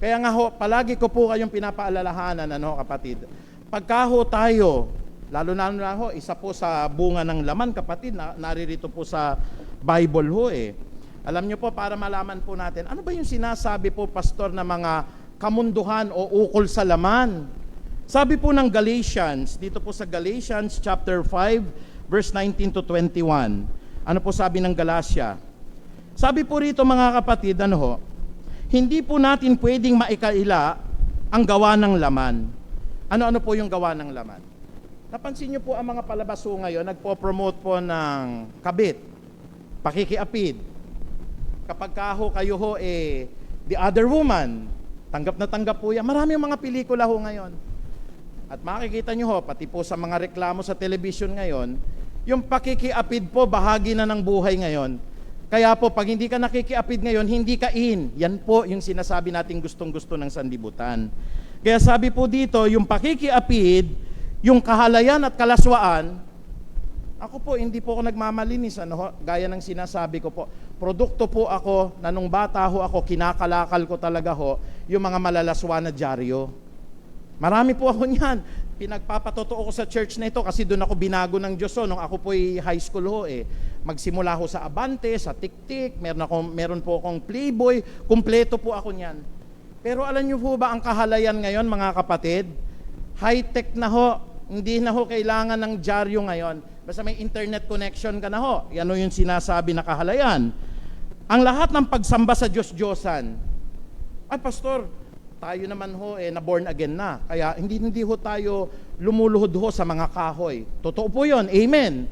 Kaya nga ho, palagi ko po kayong pinapaalalahanan, kapatid. Pagka ho tayo, lalo na ho, isa po sa bunga ng laman, kapatid, naririto po sa Bible ho Alam nyo po, para malaman po natin, ano ba yung sinasabi po, pastor, na mga kamunduhan o ukol sa laman? Sabi po ng Galatians, dito po sa Galatians chapter 5, verse 19 to 21. Ano po sabi ng Galatia? Sabi po rito mga kapatid, hindi po natin pwedeng maikaila ang gawa ng laman. Ano-ano po yung gawa ng laman? Napansin niyo po ang mga palabaso ngayon, nagpo-promote po ng kabit, pakikiapid. Kapag kayo ho, The Other Woman, tanggap na tanggap po yan. Marami yung mga pelikula ho ngayon. At makikita niyo ho, pati po sa mga reklamo sa television ngayon, yung pakikiapid po, bahagi na ng buhay ngayon. Kaya po, pag hindi ka nakikiapid ngayon, hindi ka in. Yan po yung sinasabi natin gustong-gusto ng sanlibutan. Kaya sabi po dito, yung pakikiapid, yung kahalayan at kalaswaan, ako po, hindi po ako nagmamalinis. Gaya ng sinasabi ko po, produkto po ako na nung bata ho ako, kinakalakal ko talaga ho, yung mga malalaswa na dyaryo. Marami po ako niyan. Pinagpapatotoo ko sa church na ito kasi doon ako binago ng Diyos nung ako po ay high school ho Magsimula ho sa Abante, sa Tik-Tik, meron po akong Playboy, kumpleto po ako niyan. Pero alam niyo po ba ang kahalayan ngayon mga kapatid? High-tech na ho, hindi na ho kailangan ng dyaryo ngayon. Basta may internet connection ka na ho. Yan ho yung sinasabi na kahalayan. Ang lahat ng pagsamba sa Diyos-Diyosan. Ay pastor, tayo naman ho na born again na. Kaya hindi ho tayo lumuluhod ho sa mga kahoy. Totoo po 'yon. Amen.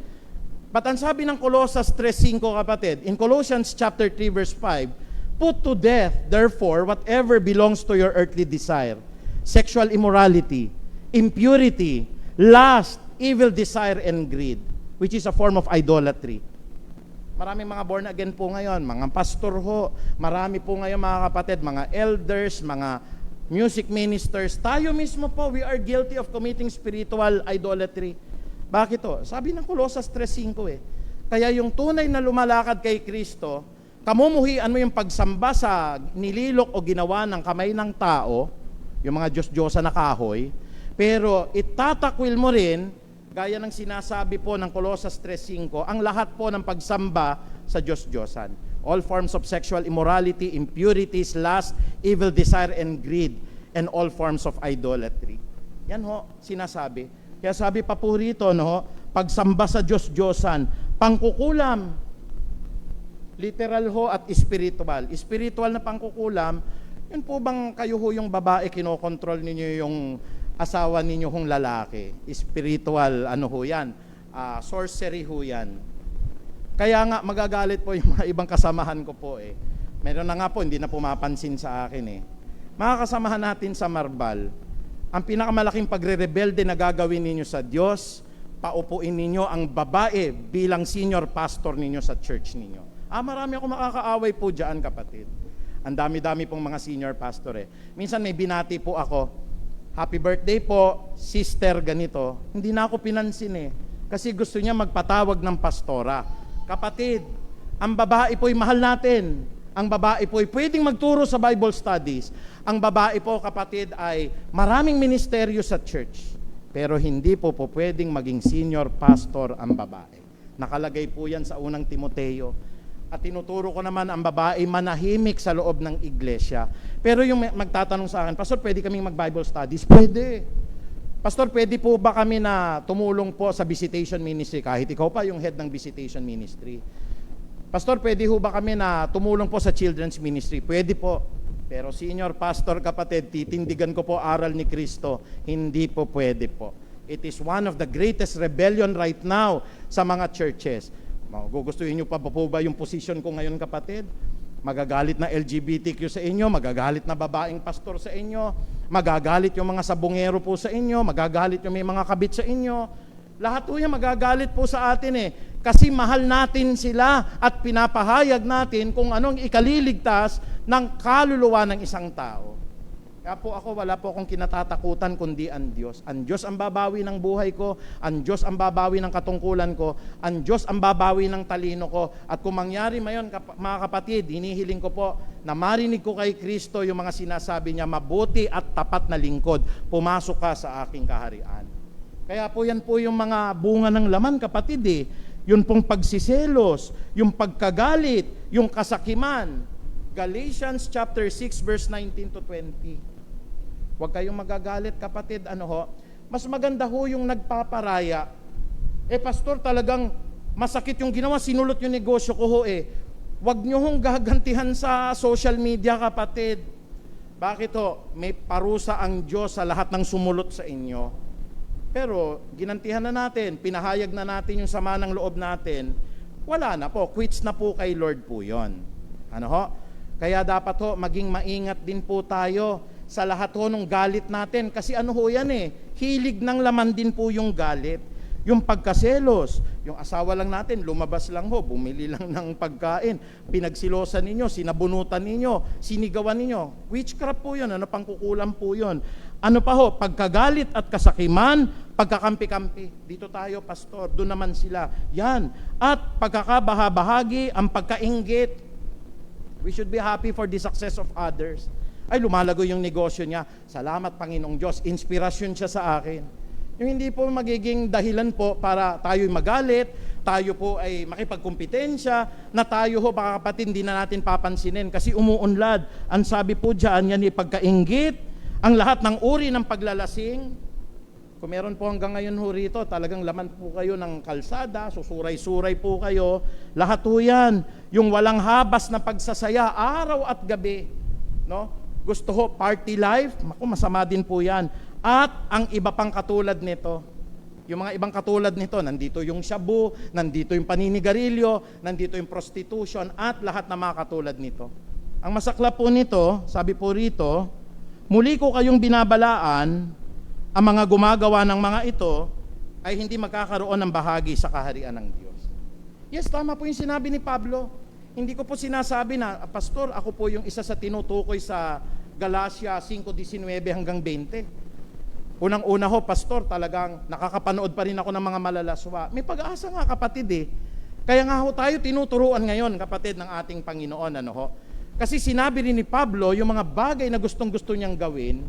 But ang sabi ng Colossus 3:5 kapatid, in Colossians chapter 3 verse 5, put to death therefore whatever belongs to your earthly desire, sexual immorality, impurity, lust, evil desire and greed, which is a form of idolatry. Maraming mga born again po ngayon, mga pastor ho, marami po ngayon mga kapatid, mga elders, mga music ministers, tayo mismo po, we are guilty of committing spiritual idolatry. Bakit to? Sabi ng Colossus 3:5 kaya yung tunay na lumalakad kay Kristo, kamumuhian mo yung pagsamba sa nililok o ginawa ng kamay ng tao, yung mga Diyos-Diyosa na kahoy, pero itatakwil mo rin, gaya ng sinasabi po ng Colossus 3:5, ang lahat po ng pagsamba sa Diyos-Diyosan. All forms of sexual immorality, impurities, lust, evil desire, and greed, and all forms of idolatry. Yan ho, sinasabi. Kaya sabi pa po rito, no, pagsamba sa Diyos-Diyosan, pangkukulam, literal ho at spiritual. Spiritual na pangkukulam, yun po bang kayo ho yung babae, kinokontrol ninyo yung asawa ninyo hong lalaki? Spiritual, ano ho yan? Sorcery ho yan. Kaya nga, magagalit po yung mga ibang kasamahan ko po eh. Meron na nga po, hindi na pumapansin sa akin eh. Mga kasamahan natin sa Marbal, ang pinakamalaking pagre-rebelde na gagawin ninyo sa Diyos, paupuin ninyo ang babae bilang senior pastor ninyo sa church ninyo. Marami ako makakaaway po dyan, kapatid. Ang dami-dami pong mga senior pastor eh. Minsan may binati po ako, happy birthday po, sister ganito. Hindi na ako pinansin eh. Kasi gusto niya magpatawag ng pastora. Kapatid, ang babae po'y mahal natin. Ang babae po'y pwedeng magturo sa Bible studies. Ang babae po, kapatid, ay maraming ministeryo sa church. Pero hindi po pwedeng maging senior pastor ang babae. Nakalagay po yan sa unang Timoteo. At tinuturo ko naman ang babae manahimik sa loob ng iglesia. Pero yung magtatanong sa akin, Pastor, pwede kaming mag-Bible studies? Pwede. Pastor, pwede po ba kami na tumulong po sa visitation ministry? Kahit ikaw pa yung head ng visitation ministry. Pastor, pwede ho ba kami na tumulong po sa children's ministry? Pwede po. Pero senior pastor, kapatid, titindigan ko po aral ni Kristo. Hindi po pwede po. It is one of the greatest rebellion right now sa mga churches. Gugustuhin nyo pa po ba yung position ko ngayon, kapatid? Magagalit na LGBTQ sa inyo, magagalit na babaeng pastor sa inyo, magagalit yung mga sabongero po sa inyo, magagalit yung may mga kabit sa inyo. Lahat po yan magagalit po sa atin eh. Kasi mahal natin sila at pinapahayag natin kung anong ikaliligtas ng kaluluwa ng isang tao. Kaya po ako, wala po akong kinatatakutan kundi ang Diyos. Ang Diyos ang babawi ng buhay ko, ang Diyos ang babawi ng katungkulan ko, ang Diyos ang babawi ng talino ko. At kung mangyari mayon, mga kapatid, hinihiling ko po na marinig ko kay Kristo yung mga sinasabi niya, mabuti at tapat na lingkod, pumasok ka sa aking kaharian. Kaya po yan po yung mga bunga ng laman, kapatid eh. Yun pong pagsiselos, yung pagkagalit, yung kasakiman. Galatians chapter 6 verse 19 to 20. Huwag kayong magagalit, kapatid. Mas maganda ho yung nagpaparaya. Pastor, talagang masakit yung ginawa, sinulot yung negosyo ko ho eh. Huwag nyo hong gagantihan sa social media, kapatid. Bakit ho? May parusa ang Diyos sa lahat ng sumulot sa inyo. Pero ginantihan na natin, pinahayag na natin yung sama ng loob natin. Wala na po, quits na po kay Lord po yon. Kaya dapat ho, maging maingat din po tayo sa lahat ho nung galit natin. Kasi yan eh, hilig ng laman din po yung galit. Yung pagkaselos, yung asawa lang natin, lumabas lang ho, bumili lang ng pagkain, pinagsilosan ninyo, sinabunutan ninyo, sinigawan ninyo. Witchcraft po yun, pangkukulam po yun. Ano pa ho, pagkagalit at kasakiman, pagkakampi-kampi. Dito tayo, pastor, doon naman sila. Yan. At pagkakabahabahagi, ang pagkainggit. We should be happy for the success of others. Ay, lumalago yung negosyo niya. Salamat, Panginoong Diyos. Inspirasyon siya sa akin. Yung hindi po magiging dahilan po para tayo'y magalit, tayo po ay makipagkumpetensya, na tayo ho, baka kapatid, hindi na natin papansinin kasi umuunlad. Ang sabi po dyan, yan ay pagkainggit, ang lahat ng uri ng paglalasing. Kung meron po hanggang ngayon ho rito, talagang laman po kayo ng kalsada, susuray-suray po kayo, lahat po yan. Yung walang habas na pagsasaya, araw at gabi. No? gusto ho party life, naku, masama din po yan. At ang iba pang katulad nito, yung mga ibang katulad nito, nandito yung shabu, nandito yung paninigarilyo, nandito yung prostitution, at lahat na mga katulad nito. Ang masaklap po nito, sabi po rito, muli ko kayong binabalaan, ang mga gumagawa ng mga ito ay hindi magkakaroon ng bahagi sa kaharian ng Diyos. Yes, tama po yung sinabi ni Pablo. Hindi ko po sinasabi na, Pastor, ako po yung isa sa tinutukoy sa Galacia 5:19 hanggang 20. Unang-una ho, Pastor, talagang nakakapanood pa rin ako ng mga malalaswa. May pag-asa nga, kapatid eh. Kaya nga ho tayo tinuturuan ngayon, kapatid ng ating Panginoon. Ano ho? Kasi sinabi rin ni Pablo, yung mga bagay na gustong-gusto niyang gawin,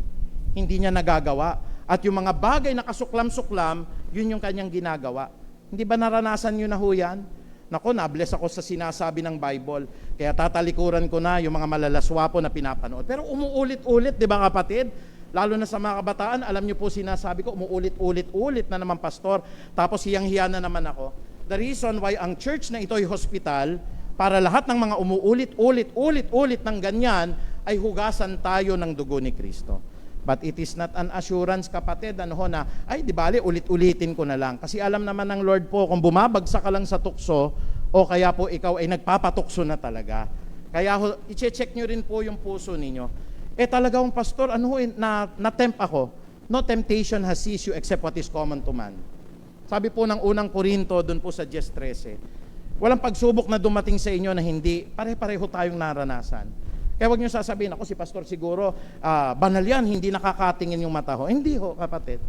hindi niya nagagawa. At yung mga bagay na kasuklam-suklam, yun yung kanyang ginagawa. Hindi ba naranasan nyo na ho yan? Nako, nabless ako sa sinasabi ng Bible. Kaya tatalikuran ko na yung mga malalaswa po na pinapanood. Pero umuulit-ulit, di ba kapatid? Lalo na sa mga kabataan, alam nyo po sinasabi ko, umuulit-ulit na naman, Pastor. Tapos hiyang-hiya na naman ako. The reason why ang church na ito ay hospital, para lahat ng mga umuulit-ulit ng ganyan, ay hugasan tayo ng dugo ni Kristo. But it is not an assurance, kapatid, ano ho, na, ay, di bali, ulit-ulitin ko na lang. Kasi alam naman ng Lord po, kung bumabagsak ka lang sa tukso, o kaya po ikaw ay nagpapatukso na talaga. Kaya ho, i-check nyo rin po yung puso ninyo. Talagang Pastor, ano ho, na-tempt ako. No temptation has seized you except what is common to man. Sabi po ng unang Korinto, dun po sa 10:13, walang pagsubok na dumating sa inyo na hindi, pare-pareho tayong naranasan. Kaya huwag nyo sasabihin, ako si Pastor siguro, banal yan, hindi nakakatingin yung mata ho. Hindi ho, kapatid.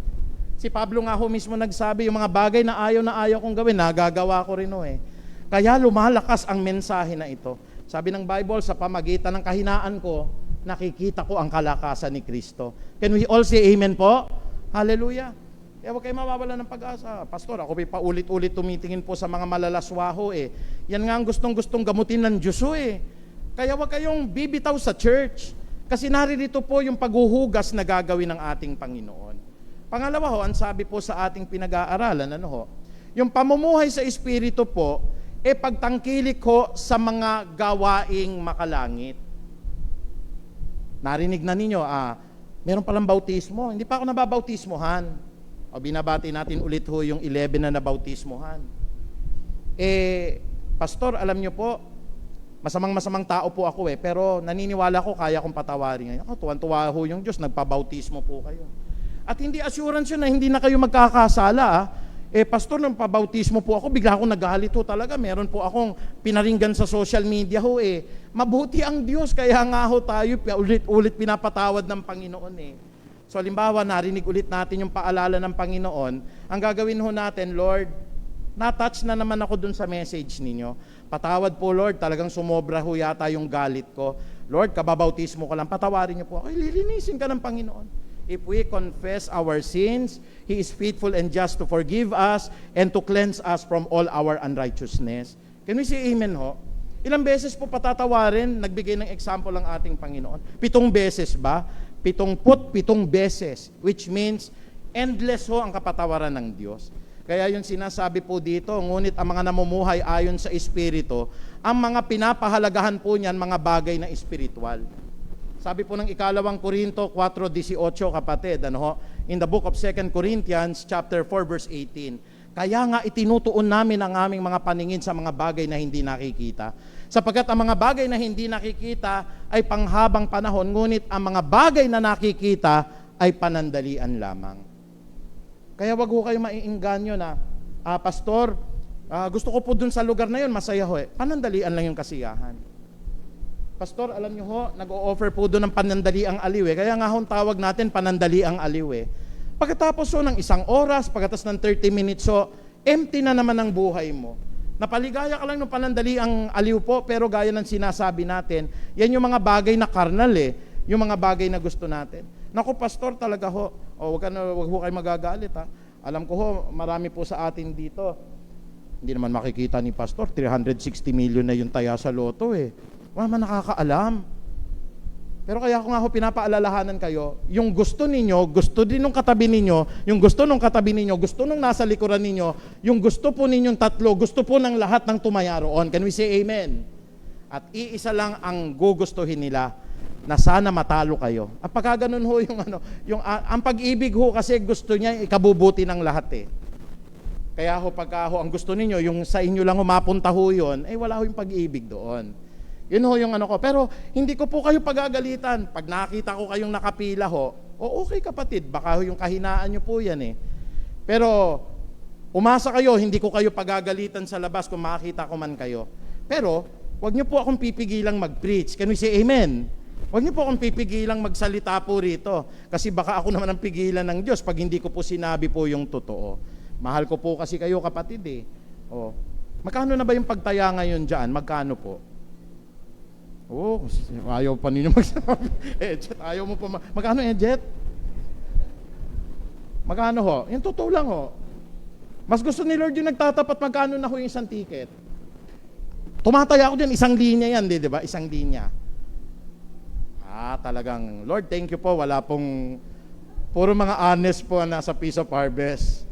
Si Pablo nga ho mismo nagsabi, yung mga bagay na ayaw kong gawin, nagagawa ko rin ho eh. Kaya lumalakas ang mensahe na ito. Sabi ng Bible, sa pamagitan ng kahinaan ko, nakikita ko ang kalakasan ni Kristo. Can we all say amen po? Hallelujah. Kaya huwag kayo mawawala ng pag-asa. Pastor, ako pa ulit-ulit tumitingin po sa mga malalaswaho eh. Yan nga ang gustong-gustong gamutin ng Diyos eh. Kaya huwag kayong bibitaw sa church. Kasi naririto po yung paghuhugas na gagawin ng ating Panginoon. Pangalawa ho, ang sabi po sa ating pinag-aaralan, ano ho? Yung pamumuhay sa Espiritu po, pagtangkilik ho sa mga gawaing makalangit. Narinig na ninyo, meron palang bautismo. Hindi pa ako nababautismohan. O binabati natin ulit ho yung 11 na nabautismohan. Pastor, alam nyo po, masamang tao po ako pero naniniwala ko kaya kong patawarin ngayon. Ako, tuwan-tuwa ho yung Diyos, nagpabautismo po kayo. At hindi assurance yun na hindi na kayo magkakasala. Pastor, nung pabautismo po ako, bigla akong nagalit ho talaga. Meron po akong pinaringgan sa social media ho Mabuti ang Diyos, kaya nga ho tayo ulit-ulit pinapatawad ng Panginoon So, halimbawa, narinig ulit natin yung paalala ng Panginoon. Ang gagawin ho natin, Lord, na-touch na naman ako dun sa message ninyo. Patawad po, Lord, talagang sumobra ho yata yung galit ko. Lord, kababautismo ko lang, patawarin niyo po ako. Lilinisin ka ng Panginoon. If we confess our sins, He is faithful and just to forgive us and to cleanse us from all our unrighteousness. Can we say amen ho? Ilang beses po patatawarin, nagbigay ng example ang ating Panginoon? 7 beses ba? 77 beses, which means endless ho ang kapatawaran ng Diyos. Kaya yung sinasabi po dito, ngunit ang mga namumuhay ayon sa Espiritu, ang mga pinapahalagahan po niyan, mga bagay na espiritual. Sabi po ng 2 Korinto 4:18, kapatid, in the book of 2 Corinthians chapter 4 verse 18, kaya nga itinutuon namin ang aming mga paningin sa mga bagay na hindi nakikita. Sapagkat ang mga bagay na hindi nakikita ay panghabang panahon, ngunit ang mga bagay na nakikita ay panandalian lamang. Kaya wag ho kayo maiengganyo na, Pastor, gusto ko po dun sa lugar na yun, masaya ho Panandalian lang yung kasiyahan. Pastor, alam nyo ho, nag-o-offer po dun ng panandaliang aliw Kaya nga ho, tawag natin panandaliang aliw Pagkatapos ho ng 1 oras, pagkatapos ng 30 minutes empty na naman ang buhay mo. Napaligaya ka lang ng panandaliang aliw po, pero gaya ng sinasabi natin, yan yung mga bagay na karnal yung mga bagay na gusto natin. Naku, Pastor, talaga ho, wag ho kayo magagalit Alam ko ho, marami po sa atin dito, hindi naman makikita ni Pastor, 360 million na yung taya sa loto Wala man nakakaalam. Pero kaya ko nga ho pinapaalalahanan kayo, yung gusto ninyo, gusto din nung katabi ninyo, yung gusto nung katabi ninyo, gusto nung nasa likuran ninyo, yung gusto po ninyong tatlo, gusto po ng lahat ng tumaya roon. Can we say amen? At iisa lang ang gugustuhin nila, na sana matalo kayo. At pagka ganun ho yung ang pag-ibig ho kasi gusto niya ikabubuti ng lahat eh. Kaya ho pagka ho ang gusto ninyo, yung sa inyo lang mapunta ho yun, wala ho yung pag-ibig doon. Yun ho yung ko. Pero hindi ko po kayo pagagalitan. Pag nakita ko kayong nakapila ho, okay kapatid, baka ho yung kahinaan nyo po yan eh. Pero umasa kayo, hindi ko kayo pagagalitan sa labas kung makakita ko man kayo. Pero wag niyo po akong pipigilang mag-preach. Can we say amen? Wag niyo po akong pipigilang magsalita po rito. Kasi baka ako naman ang pigilan ng Diyos pag hindi ko po sinabi po yung totoo. Mahal ko po kasi kayo kapatid eh. Magkano na ba yung pagtaya ngayon dyan? Magkano po? Ayaw pa ninyo magsabi. Jet, ayaw mo pa. Magkano Jet? Magkano ho? Yung totoo lang ho. Mas gusto ni Lord yung nagtatapat magkano na ho yung isang ticket. Tumataya ako dyan, isang linya yan, di ba? Isang linya. Talagang, Lord, thank you po. Wala pong, puro mga honest po na sa Piece of Harvest.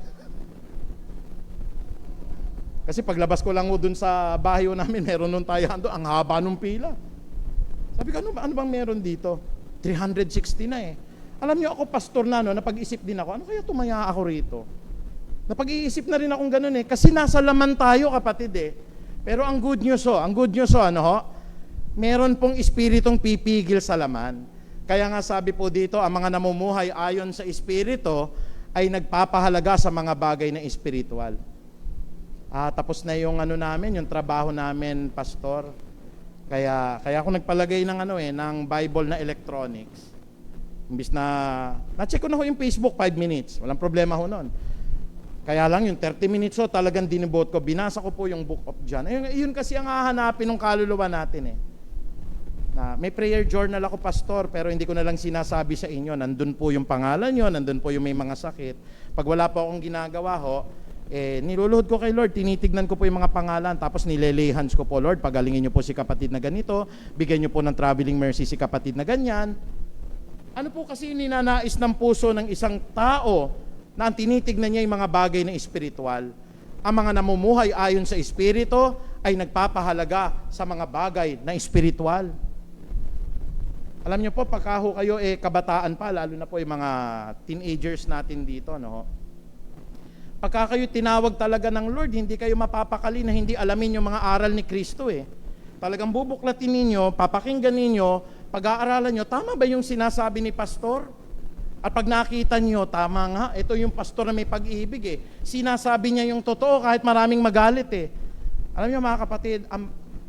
Kasi paglabas ko lang dun sa bahay namin, meron nung tayahan doon, ang haba nung pila. Sabi ko, ano bang meron dito? 360 na eh. Alam niyo ako, pastor na, napag-isip din ako, ano kaya tumaya ako rito? Napag-iisip na rin akong ganun eh, kasi nasa laman tayo kapatid eh. Pero ang good news meron pong espiritong pipigil sa laman. Kaya nga sabi po dito, ang mga namumuhay ayon sa espiritu ay nagpapahalaga sa mga bagay na espiritual. Tapos na yung namin, yung trabaho namin, pastor. Kaya ako nagpalagay ng Bible na electronics. Imbis na-check ko na ho yung Facebook 5 minutes. Walang problema ho nun. Kaya lang yung 30 minutes talagang dinibot ko. Binasa ko po yung Book of John. Yun kasi ang hahanapin ng kaluluwa natin eh. May prayer journal ako pastor, pero hindi ko na lang sinasabi sa inyo. Nandun po yung pangalan nyo, nandun po yung may mga sakit. Pag wala po akong ginagawa niluluhod ko kay Lord, tinitignan ko po yung mga pangalan, tapos nilelehans ko po, Lord, pagalingin nyo po si kapatid na ganito, bigyan nyo po ng traveling mercy si kapatid na ganyan. Ano po kasi ninanais ng puso ng isang tao na ang tinitignan niya yung mga bagay na espiritual. Ang mga namumuhay ayon sa espiritu ay nagpapahalaga sa mga bagay na espiritual. Alam niyo po, pagkaho kayo kabataan pa, lalo na po yung mga teenagers natin dito, Pagka kayo tinawag talaga ng Lord, hindi kayo mapapakali na hindi alamin yung mga aral ni Kristo eh. Talagang bubuklatin ninyo, papakinggan ninyo, pag-aaralan nyo, tama ba yung sinasabi ni pastor? At pag nakita nyo, tama nga, ito yung pastor na may pag-ibig eh. Sinasabi niya yung totoo kahit maraming magalit eh. Alam niyo mga kapatid,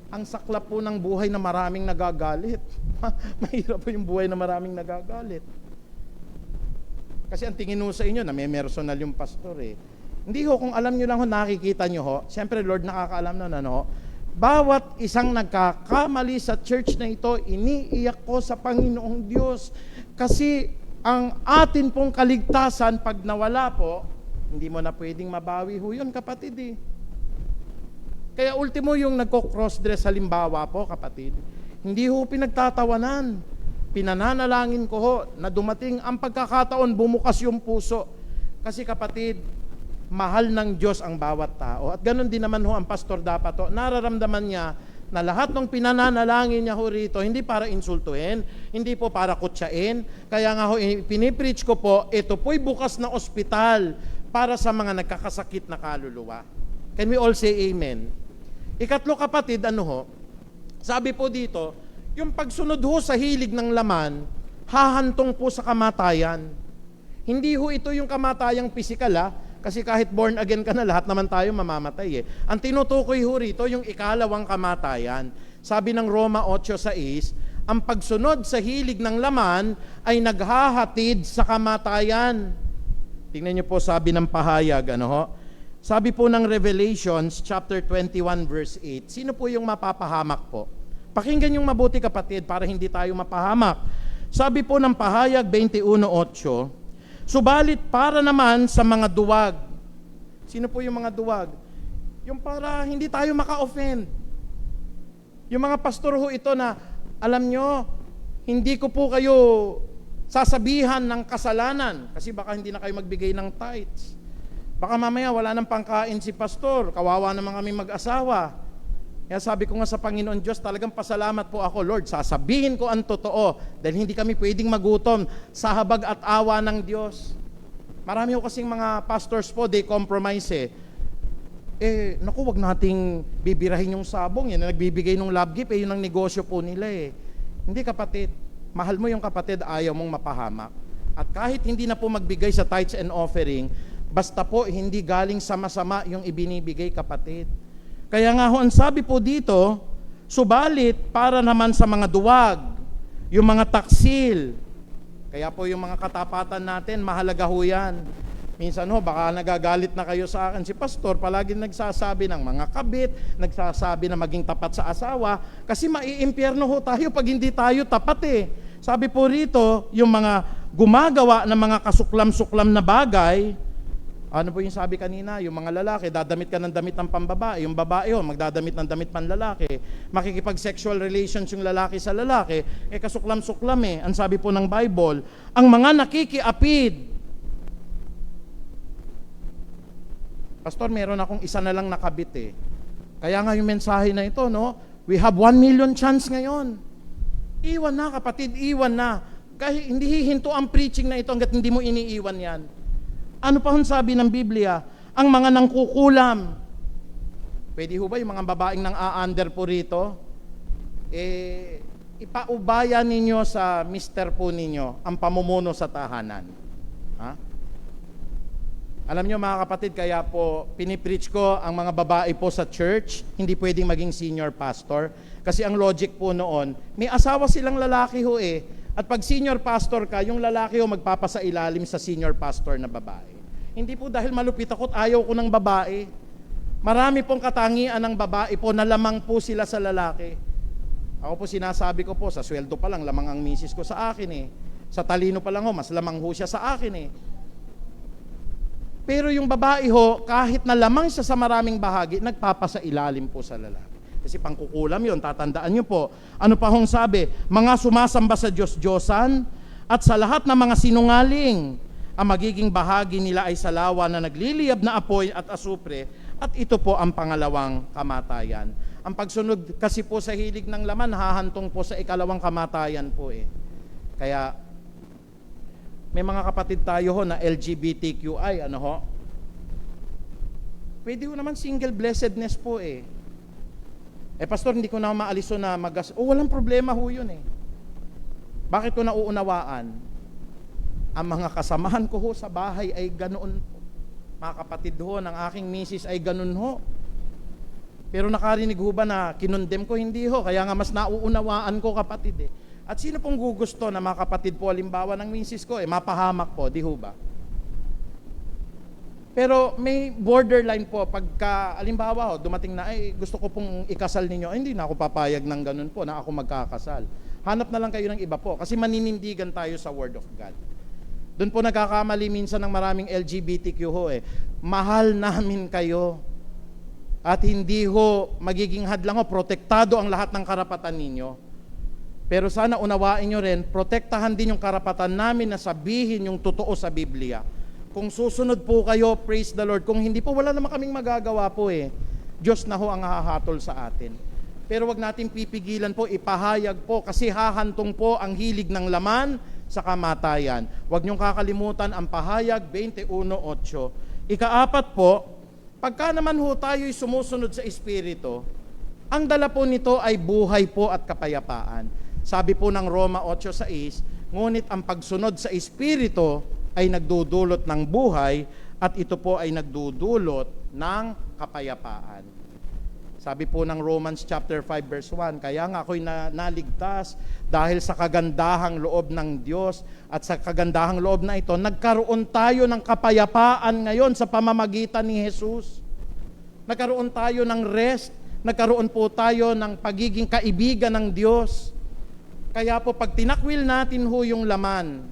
ang saklap po ng buhay na maraming nagagalit. Mahirap po yung buhay na maraming nagagalit. Kasi ang tingin mo sa inyo na may personal yung pastor eh. Hindi ho, kung alam nyo lang ho, nakikita nyo ho, siyempre Lord nakakaalam na bawat isang nagkakamali sa church na ito, iniiyak ko sa Panginoong Diyos. Kasi ang atin pong kaligtasan, pag nawala po, hindi mo na pwedeng mabawi ho yun, kapatid eh. Kaya ultimo yung nagko-crossdress halimbawa po, kapatid, hindi ho pinagtatawanan. Pinananalangin ko ho na dumating ang pagkakataon, bumukas yung puso. Kasi kapatid, mahal ng Diyos ang bawat tao. At ganun din naman ho ang pastor dapat ho. Nararamdaman niya na lahat ng pinananalangin niya ho rito, hindi para insultuhin, hindi po para kutsain. Kaya nga ho, pinipreach ko po, ito po'y bukas na ospital para sa mga nagkakasakit na kaluluwa. Can we all say amen? Ikatlo kapatid, sabi po dito, yung pagsunod ho sa hilig ng laman, hahantong po sa kamatayan. Hindi ho ito yung kamatayang pisikal kasi kahit born again ka na, lahat naman tayo mamamatay eh. Ang tinutukoy ho rito, yung ikalawang kamatayan. Sabi ng Roma 8:6, ang pagsunod sa hilig ng laman ay naghahatid sa kamatayan. Tingnan niyo po sabi ng pahayag, sabi po ng Revelations chapter 21 verse 8, sino po yung mapapahamak po? Pakinggan yung mabuti kapatid para hindi tayo mapahamak. Sabi po ng pahayag 21:8, subalit para naman sa mga duwag. Sino po yung mga duwag? Yung para hindi tayo maka-offend. Yung mga pastor ho ito na, alam nyo, hindi ko po kayo sasabihan ng kasalanan kasi baka hindi na kayo magbigay ng tithes. Baka mamaya wala nang pangkain si pastor, kawawa naman kami mag-asawa. Kaya sabi ko nga sa Panginoon Diyos, talagang pasalamat po ako, Lord, sasabihin ko ang totoo dahil hindi kami pwedeng magutom sa habag at awa ng Diyos. Marami ko kasing mga pastors po, they compromise naku, wag nating bibirahin yung sabong, yan na nagbibigay ng love gift, yun ang negosyo po nila Hindi kapatid, mahal mo yung kapatid, ayaw mong mapahamak. At kahit hindi na po magbigay sa tithes and offering, basta po hindi galing sa masama yung ibinibigay kapatid. Kaya nga ho, ang sabi po dito, subalit para naman sa mga duwag, yung mga taksil, kaya po yung mga katapatan natin, mahalaga ho yan. Minsan ho, baka nagagalit na kayo sa akin. Si pastor palagi nagsasabi ng mga kabit, nagsasabi na maging tapat sa asawa, kasi maiimpyerno ho tayo pag hindi tayo tapat Sabi po rito, yung mga gumagawa ng mga kasuklam-suklam na bagay, ano po yung sabi kanina, yung mga lalaki, dadamit ka ng damit ng pambabae, yung babae magdadamit ng damit panlalaki, makikipag-sexual relations yung lalaki sa lalaki, kasuklam-suklam Ang sabi po ng Bible, ang mga nakikiapid. Pastor, meron akong isa na lang nakabit Kaya nga yung mensahe na ito, no? We have 1 million chance ngayon. Iwan na kapatid, iwan na. Kahit hindi hihinto ang preaching na ito hanggat hindi mo iniiwan yan. Ano pa ang sabi ng Biblia? Ang mga nangkukulam. Pwede ho ba yung mga babaeng nang a-under po rito? Ipaubaya ninyo sa mister po ninyo ang pamumuno sa tahanan. Ha? Alam nyo mga kapatid, kaya po pinipreach ko ang mga babae po sa church, hindi pwedeng maging senior pastor. Kasi ang logic po noon, may asawa silang lalaki ho At pag senior pastor ka, yung lalaki magpapasa ilalim sa senior pastor na babae. Hindi po dahil malupit ako at ayaw ko ng babae. Marami pong katangian ng babae po na lamang po sila sa lalaki. Ako po sinasabi ko po, sa sweldo pa lang, lamang ang misis ko sa akin Sa talino pa lang mas lamang ho siya sa akin Pero yung babae kahit na lamang siya sa maraming bahagi, nagpapasa ilalim po sa lalaki. Kasi pangkukulam yun, tatandaan nyo po. Ano pa hong sabi? Mga sumasamba sa Diyos-Diyosan at sa lahat ng mga sinungaling, ang magiging bahagi nila ay salawa na nagliliyab na apoy at asupre, at ito po ang pangalawang kamatayan. Ang pagsunod kasi po sa hilig ng laman, hahantong po sa ikalawang kamatayan po Kaya, may mga kapatid tayo na LGBTQI, Pwede ho naman single blessedness po pastor, hindi ko na maalis na walang problema ho yun Bakit ko nauunawaan? Ang mga kasamahan ko sa bahay ay ganoon po. Mga kapatid ng aking misis ay ganoon Pero nakarinig ba na kinondem ko? Hindi Kaya nga mas nauunawaan ko kapatid At sino pong gugusto na mga kapatid po, halimbawa ng misis ko mapahamak po, di ba? Pero may borderline po pagka, halimbawa dumating na, gusto ko pong ikasal ninyo, hindi na ako papayag ng ganun po na ako magkakasal. Hanap na lang kayo ng iba po kasi maninindigan tayo sa Word of God. Doon po nagkakamali minsan ng maraming LGBTQ Mahal namin kayo at hindi magiging hadlang protektado ang lahat ng karapatan ninyo. Pero sana unawain nyo rin, protektahan din yung karapatan namin na sabihin yung totoo sa Biblia. Kung susunod po kayo, praise the Lord. Kung hindi po, wala naman kaming magagawa po Diyos na ang hahatol sa atin. Pero wag natin pipigilan po, ipahayag po, kasi hahantong po ang hilig ng laman sa kamatayan. Wag niyong kakalimutan ang pahayag 21:8. Ikaapat po, pagka naman tayo'y sumusunod sa Espiritu, ang dala po nito ay buhay po at kapayapaan. Sabi po ng Roma 8:6, ngunit ang pagsunod sa Espiritu ay nagdudulot ng buhay at ito po ay nagdudulot ng kapayapaan. Sabi po ng Romans chapter 5 verse 1, kaya nga ako'y naligtas dahil sa kagandahang loob ng Diyos at sa kagandahang loob na ito, nagkaroon tayo ng kapayapaan ngayon sa pamamagitan ni Jesus. Nagkaroon tayo ng rest, nagkaroon po tayo ng pagiging kaibigan ng Diyos. Kaya po pag tinakwil natin yung laman,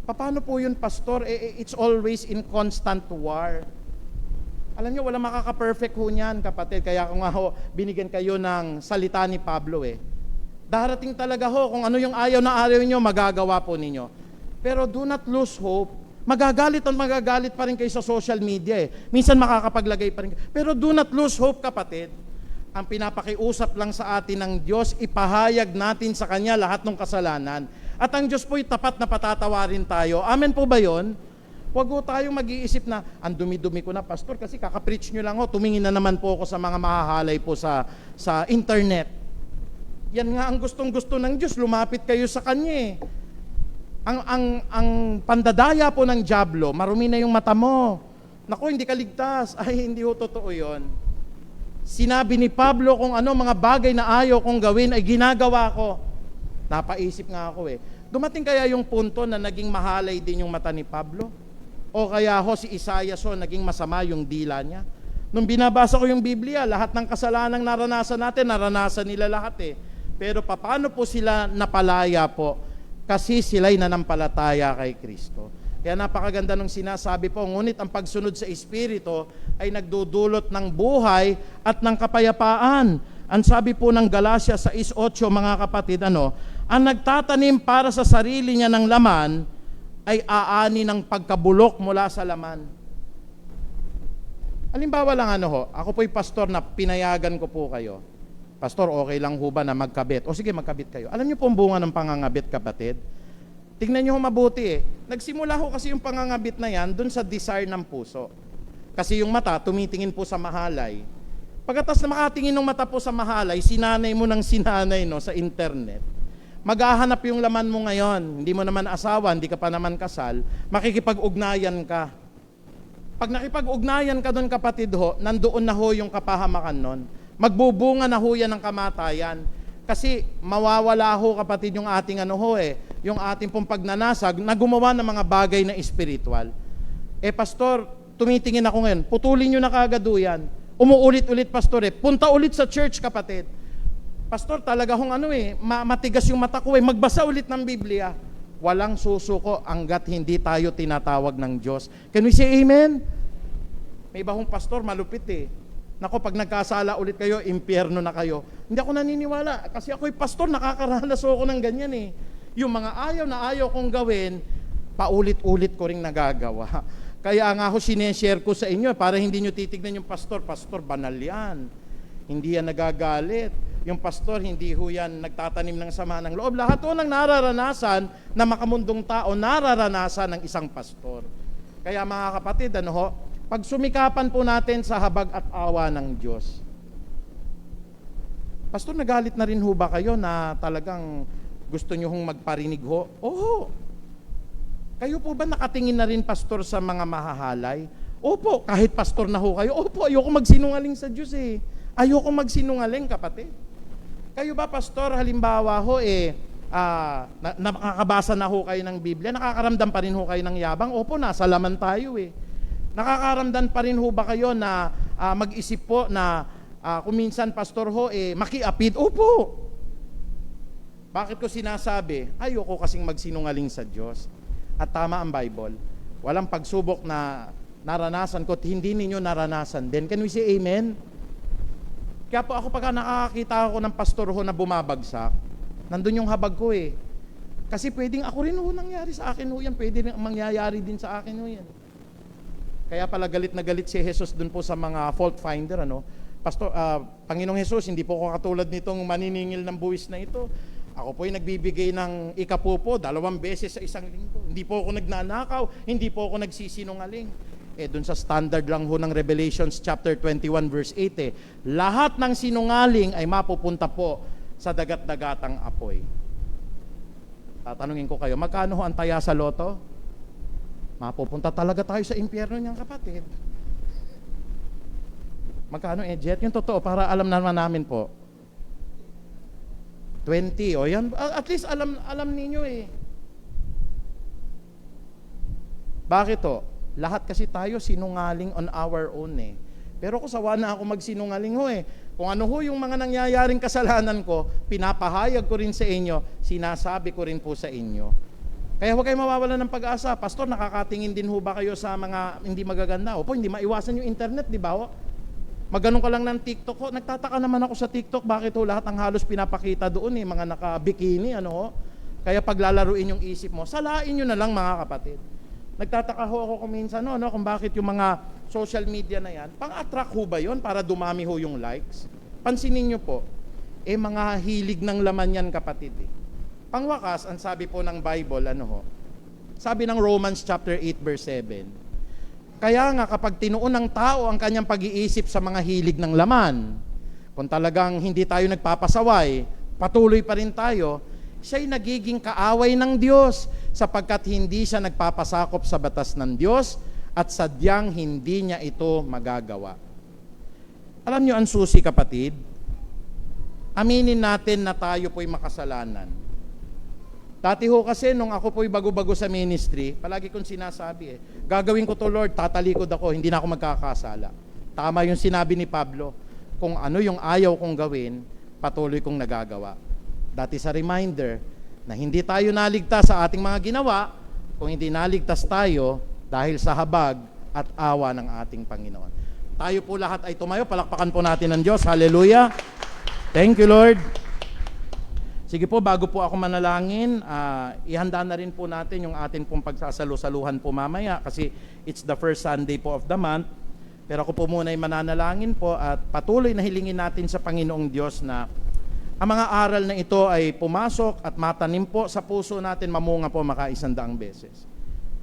paano po yun, pastor? It's always in constant war. Alam nyo, wala makaka-perfect niyan, kapatid. Kaya kung binigyan kayo ng salita ni Pablo Darating talaga kung ano yung ayaw na ayaw nyo, magagawa po ninyo. Pero do not lose hope. Magagalit at magagalit pa rin kayo sa social media Minsan makakapaglagay pa rin. Pero do not lose hope, kapatid. Ang pinapakiusap lang sa atin ng Diyos, ipahayag natin sa Kanya lahat ng kasalanan. At ang Diyos po'y tapat na patatawarin tayo. Amen po ba yon? Huwag po tayong mag-iisip na, ang dumi-dumi ko na, Pastor, kasi kakapreach nyo lang ho, tumingin na naman po ako sa mga mahahalay po sa internet. Yan nga ang gustong-gusto ng Diyos, lumapit kayo sa Kanya eh. Ang pandadaya po ng dyablo, marumi na yung mata mo. Naku, hindi ka ligtas. Ay, hindi ho totoo yon. Sinabi ni Pablo kung ano mga bagay na ayaw kong gawin ay ginagawa ko. Napaisip nga ako eh. Dumating kaya yung punto na naging mahalay din yung mata ni Pablo? O kaya ho si Isaias ho, naging masama yung dila niya? Nung binabasa ko yung Biblia, lahat ng kasalanang naranasan natin, naranasan nila lahat eh. Pero paano po sila napalaya po? Kasi sila'y nanampalataya kay Kristo. Kaya napakaganda ng sinasabi po, ngunit ang pagsunod sa Espiritu ay nagdudulot ng buhay at ng kapayapaan. Ang sabi po ng Galatia 6:8, mga kapatid, ang nagtatanim para sa sarili niya ng laman ay aani ng pagkabulok mula sa laman. Halimbawa lang ako po'y pastor na pinayagan ko po kayo. Pastor, okay lang ho ba na magkabit? O sige, magkabit kayo. Alam niyo po ang bunga ng pangangabit, kapatid? Tingnan niyo mabuti eh. Nagsimula ho kasi yung pangangabit na yan dun sa desire ng puso. Kasi yung mata, tumitingin po sa mahalay. Pagkatas na makatingin ng mata po sa mahalay, sinanay mo ng sinanay sa internet. Maghahanap yung laman mo ngayon. Hindi mo naman asawa, hindi ka pa naman kasal. Makikipag-ugnayan ka. Pag nakipag-ugnayan ka doon, kapatid ho, nandoon na ho yung kapahamakan nun. Magbubunga na ho yan ng kamatayan. Kasi mawawala ho, kapatid, yung ating yung ating pong pagnanasag na gumawa ng mga bagay na espiritual. Pastor, tumitingin ako ngayon, putulin nyo na kagad yan. Umuulit-ulit, pastor punta ulit sa church, kapatid. Pastor, talaga hong matigas yung mata ko magbasa ulit ng Biblia. Walang susuko hanggat hindi tayo tinatawag ng Diyos. Can we say amen? May iba hong pastor, malupit Nako, pag nagkasala ulit kayo, impyerno na kayo. Hindi ako naniniwala. Kasi ako'y pastor, nakakaranas ako ng ganyan Yung mga ayaw kong gawin, paulit-ulit ko ring nagagawa. Kaya nga ako sineshare ko sa inyo, para hindi nyo titignan yung pastor, banal yan. Hindi yan nagagalit. Yung pastor, hindi ho yan nagtatanim ng sama ng loob. Lahat ho ng nararanasan na makamundong tao, nararanasan ng isang pastor. Kaya mga kapatid, pagsumikapan po natin sa habag at awa ng Diyos. Pastor, nagalit na rin ho ba kayo na talagang gusto nyo hong magparinig ho? Oo. Kayo po ba nakatingin na rin, pastor, sa mga mahahalay? Opo, kahit pastor na ho kayo. Opo, ayoko magsinungaling sa Diyos Ayoko magsinungaling, kapatid. Kayo ba, pastor, halimbawa ho nakakabasa na ho kayo ng Biblia, nakakaramdam pa rin ho kayo ng yabang? Opo, nasa laman tayo Nakakaramdam pa rin ho ba kayo na mag-isip po na kung minsan, pastor ho, makiapid? Opo. Bakit ko sinasabi? Ayoko kasing magsinungaling sa Diyos. At tama ang Bible. Walang pagsubok na naranasan ko at hindi ninyo naranasan din. Can we say amen? Kaya po ako pagka nakakakita ako ng pastor ho na bumabagsak, nandun yung habag ko Kasi pwedeng ako rin ho nangyari sa akin ho yan. Pwede rin mangyayari din sa akin ho yan. Kaya pala galit na galit si Jesus dun po sa mga fault finder, Pastor, Panginoong Jesus, hindi po ako katulad nitong maniningil ng buwis na ito. Ako po'y nagbibigay ng ikapupo 2 beses sa isang linggo. Hindi po ako nagnanakaw, hindi po ako nagsisinungaling. Dun sa standard lang ho ng Revelations chapter 21 verse 8 lahat ng sinungaling ay mapupunta po sa dagat-dagatang apoy. Tatanungin ko kayo, magkano ho ang taya sa loto? Mapupunta talaga tayo sa impyerno niyang kapatid. Magkano Jet? Yung totoo, para alam naman namin po. 20, yan. At least alam ninyo Bakit Lahat kasi tayo sinungaling on our own Pero kung sawa na ako magsinungaling Kung ano yung mga nangyayaring kasalanan ko, pinapahayag ko rin sa inyo, sinasabi ko rin po sa inyo. Kaya huwag kayo mawawala ng pag-asa. Pastor, nakakatingin din ho ba kayo sa mga hindi magaganda? Opo, hindi maiwasan yung internet, di ba Maganon ka lang ng TikTok Nagtataka naman ako sa TikTok, bakit lahat ang halos pinapakita doon mga naka-bikini, Kaya paglalaruin yung isip mo, salain nyo na lang, mga kapatid. Nagtataka ako kung minsan, kung bakit yung mga social media na yan, pang-attract ho ba yun para dumami ho yung likes? Pansinin nyo po, mga hilig ng laman yan, kapatid. Pangwakas, ang sabi po ng Bible, sabi ng Romans chapter 8 verse 7, kaya nga kapag tinuon ng tao ang kanyang pag-iisip sa mga hilig ng laman, kung talagang hindi tayo nagpapasaway, patuloy pa rin tayo, siya'y nagiging kaaway ng Diyos sapagkat hindi siya nagpapasakop sa batas ng Diyos at sadyang hindi niya ito magagawa. Alam niyo ang susi, kapatid? Aminin natin na tayo po'y makasalanan. Dati ho kasi, nung ako po'y bago-bago sa ministry, palagi kong sinasabi gagawin ko to, Lord, tatalikod ako, hindi na ako magkakasala. Tama yung sinabi ni Pablo, kung ano yung ayaw kong gawin, patuloy kong nagagawa. Dati sa reminder, na hindi tayo naligtas sa ating mga ginawa, kung hindi naligtas tayo dahil sa habag at awa ng ating Panginoon. Tayo po lahat ay tumayo, palakpakan po natin ng Diyos. Hallelujah! Thank you, Lord. Sige po, bago po ako manalangin, ihanda na rin po natin yung atin pong pagsasalusaluhan po mamaya kasi it's the first Sunday po of the month. Pero ako po muna ay mananalangin po at patuloy na hilingin natin sa Panginoong Diyos na ang mga aral na ito ay pumasok at matanim po sa puso natin, mamunga po maka-100 beses.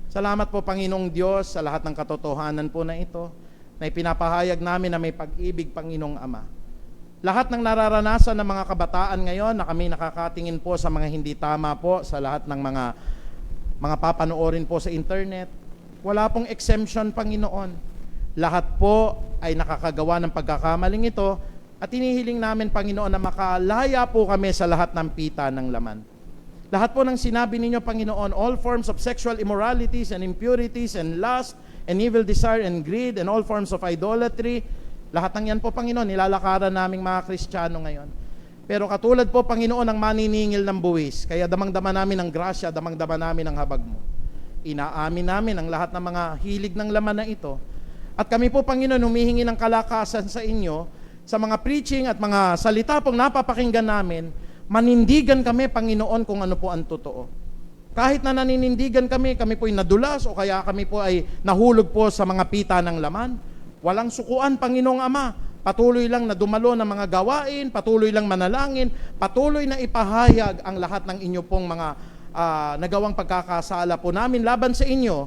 Salamat po, Panginoong Diyos, sa lahat ng katotohanan po na ito na ipinapahayag namin na may pag-ibig, Panginoong Ama. Lahat ng nararanasan ng mga kabataan ngayon na kami nakakatingin po sa mga hindi tama po, sa lahat ng mga papanoorin po sa internet, wala pong exemption, Panginoon. Lahat po ay nakakagawa ng pagkakamaling ito at inihiling namin, Panginoon, na makalaya po kami sa lahat ng pita ng laman. Lahat po ng sinabi ninyo, Panginoon, all forms of sexual immoralities and impurities and lust and evil desire and greed and all forms of idolatry, lahat ng yan po, Panginoon, nilalakaran naming mga Kristiyano ngayon. Pero katulad po, Panginoon, ang maniningil ng buwis, kaya damang-dama namin ang grasya, damang-dama namin ang habag mo. Inaamin namin ang lahat ng mga hilig ng laman na ito. At kami po, Panginoon, humihingi ng kalakasan sa inyo, sa mga preaching at mga salita pong napapakinggan namin, manindigan kami, Panginoon, kung ano po ang totoo. Kahit na naninindigan kami po'y nadulas o kaya kami po ay nahulog po sa mga pita ng laman, walang sukuan, Panginoong Ama. Patuloy lang na dumalo ng mga gawain, patuloy lang manalangin, patuloy na ipahayag ang lahat ng inyo pong mga nagawang pagkakasala po namin laban sa inyo.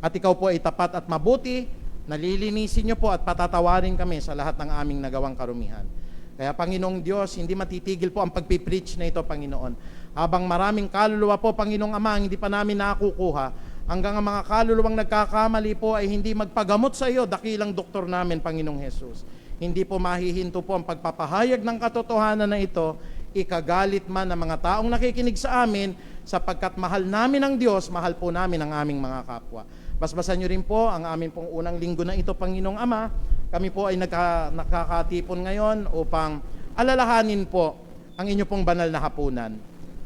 At ikaw po ay tapat at mabuti, nalilinisin niyo po at patatawarin kami sa lahat ng aming nagawang karumihan. Kaya, Panginoong Diyos, hindi matitigil po ang pagpipreach na ito, Panginoon. Habang maraming kaluluwa po, Panginoong Ama, hindi pa namin nakukuha, hanggang ang mga kaluluwang nagkakamali po ay hindi magpagamot sa iyo, dakilang doktor namin, Panginoong Jesus. Hindi po mahihinto po ang pagpapahayag ng katotohanan na ito, ikagalit man ng mga taong nakikinig sa amin, sapagkat mahal namin ang Diyos, mahal po namin ang aming mga kapwa. Basbasan nyo rin po ang aming pong unang linggo na ito, Panginoong Ama. Kami po ay nakakatipon ngayon upang alalahanin po ang inyo pong banal na hapunan.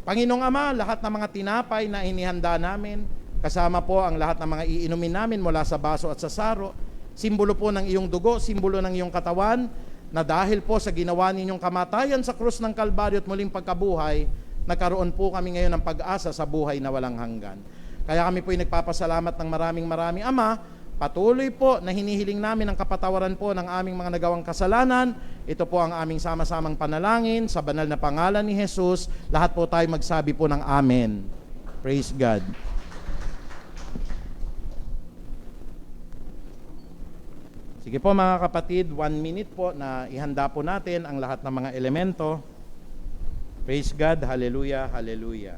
Panginoong Ama, lahat ng mga tinapay na inihanda namin, kasama po ang lahat ng mga iinumin namin mula sa baso at sa saro, simbolo po ng iyong dugo, simbolo ng iyong katawan, na dahil po sa ginawa ninyong kamatayan sa krus ng Kalbaryo at muling pagkabuhay, nagkaroon po kami ngayon ng pag-asa sa buhay na walang hanggan. Kaya kami po ay nagpapasalamat ng maraming Ama, patuloy po na hinihiling namin ang kapatawaran po ng aming mga nagawang kasalanan. Ito po ang aming sama-samang panalangin sa banal na pangalan ni Jesus. Lahat po tayo magsabi po ng Amen. Praise God. Sige po mga kapatid, 1 minute po na ihanda po natin ang lahat ng mga elemento. Praise God, hallelujah, hallelujah.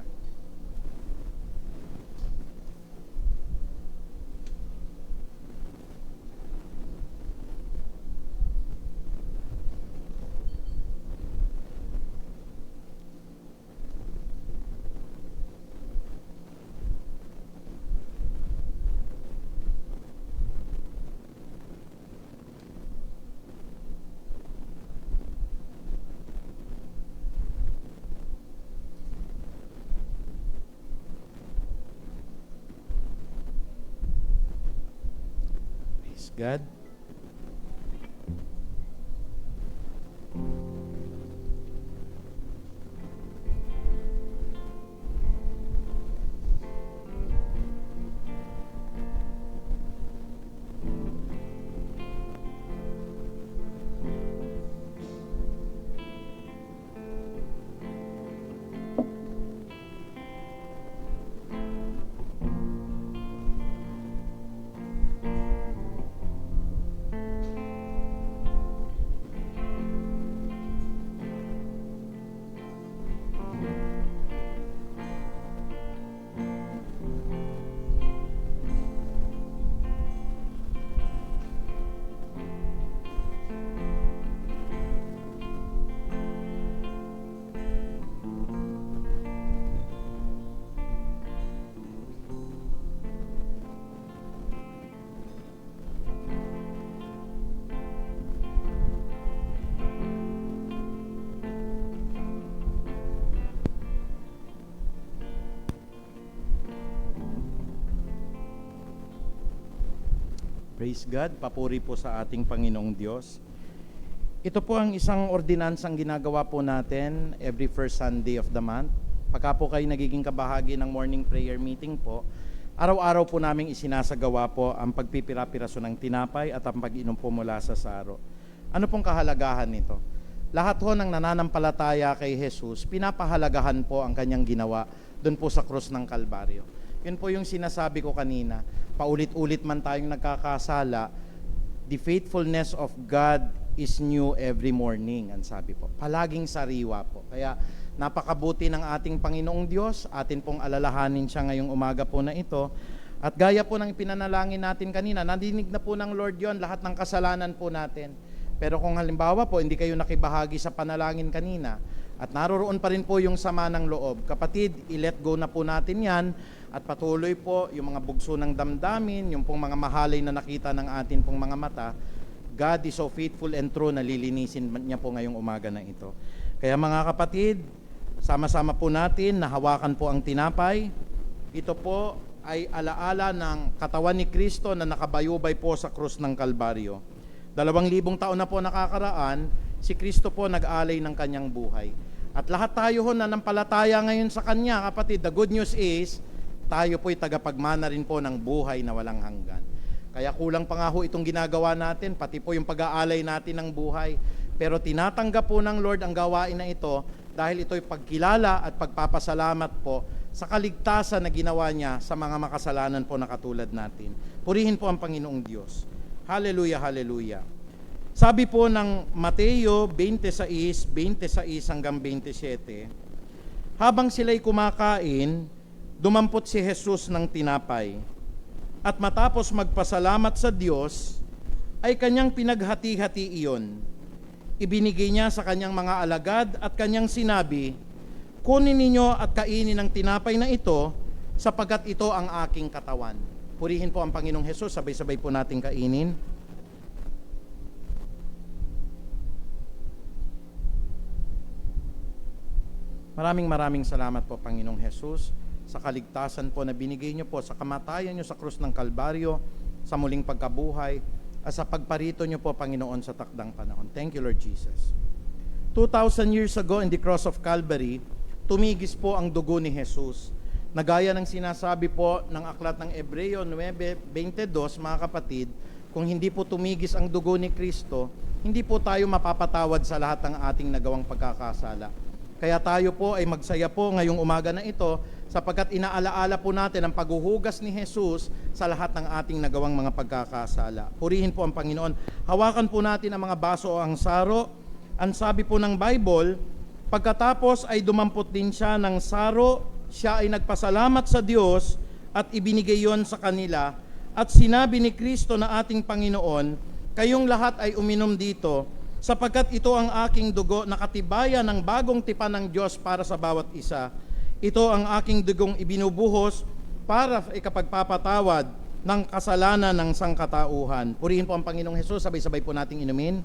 God. Praise God, papuri po sa ating Panginoong Diyos. Ito po ang isang ordinansang ginagawa po natin every first Sunday of the month. Pagka po kayo nagiging kabahagi ng morning prayer meeting po, araw-araw po naming isinasagawa po ang pagpipira-piraso ng tinapay at ang pag-inom po mula sa saro. Ano pong kahalagahan nito? Lahat ho ng nananampalataya kay Jesus, pinapahalagahan po ang kanyang ginawa doon po sa krus ng Kalbaryo. Yun po yung sinasabi ko kanina, paulit-ulit man tayong nagkakasala, the faithfulness of God is new every morning, ang sabi po. Palaging sariwa po. Kaya napakabuti ng ating Panginoong Diyos, atin pong alalahanin siya ngayong umaga po na ito. At gaya po ng pinanalangin natin kanina, nadinig na po ng Lord yon lahat ng kasalanan po natin. Pero kung halimbawa po, hindi kayo nakibahagi sa panalangin kanina, at naroroon pa rin po yung sama ng loob, kapatid, i-let go na po natin yan, at patuloy po yung mga bugso ng damdamin, yung pong mga mahalay na nakita ng atin pong mga mata, God is so faithful and true na lilinisin niya po ngayong umaga na ito. Kaya mga kapatid, sama-sama po natin, nahawakan po ang tinapay. Ito po ay alaala ng katawan ni Kristo na nakabayubay po sa krus ng Kalbaryo. 2,000 taon na po nakakaraan, si Kristo po nag-alay ng kanyang buhay. At lahat tayo ho na nampalataya ngayon sa kanya, kapatid, the good news is, tayo po'y tagapagmana rin po ng buhay na walang hanggan. Kaya kulang pa nga ho itong ginagawa natin, pati po yung pag-aalay natin ng buhay. Pero tinatanggap po ng Lord ang gawain na ito dahil ito'y pagkilala at pagpapasalamat po sa kaligtasan na ginawa niya sa mga makasalanan po na katulad natin. Purihin po ang Panginoong Diyos. Hallelujah, hallelujah. Sabi po ng Mateo 26:26 hanggang 27, habang sila'y kumakain, dumampot si Jesus ng tinapay. At matapos magpasalamat sa Diyos, ay kanyang pinaghati-hati iyon. Ibinigay niya sa kanyang mga alagad at kanyang sinabi, kunin ninyo at kainin ang tinapay na ito, sapagkat ito ang aking katawan. Purihin po ang Panginoong Hesus, sabay-sabay po nating kainin. Maraming salamat po Panginoong Hesus sa kaligtasan po na binigay niyo po sa kamatayan niyo sa krus ng Kalbaryo, sa muling pagkabuhay, at sa pagparito niyo po Panginoon sa takdang panahon. Thank you Lord Jesus. 2,000 years ago in the cross of Calvary, tumigis po ang dugo ni Jesus. Nagaya ng sinasabi po ng aklat ng Hebreo 9:22, mga kapatid, kung hindi po tumigis ang dugo ni Kristo, hindi po tayo mapapatawad sa lahat ng ating nagawang pagkakasala. Kaya tayo po ay magsaya po ngayong umaga na ito sapagkat inaalaala po natin ang paghuhugas ni Jesus sa lahat ng ating nagawang mga pagkakasala. Purihin po ang Panginoon. Hawakan po natin ang mga baso o ang saro. Ang sabi po ng Bible, pagkatapos ay dumampot din siya ng saro, siya ay nagpasalamat sa Diyos at ibinigay yon sa kanila. At sinabi ni Kristo na ating Panginoon, kayong lahat ay uminom dito, sapagkat ito ang aking dugo na katibayan ng bagong tipan ng Diyos para sa bawat isa. Ito ang aking dugong ibinubuhos para ikapagpapatawad ng kasalanan ng sangkatauhan. Purihin po ang Panginoong Hesus, sabay-sabay po nating inumin.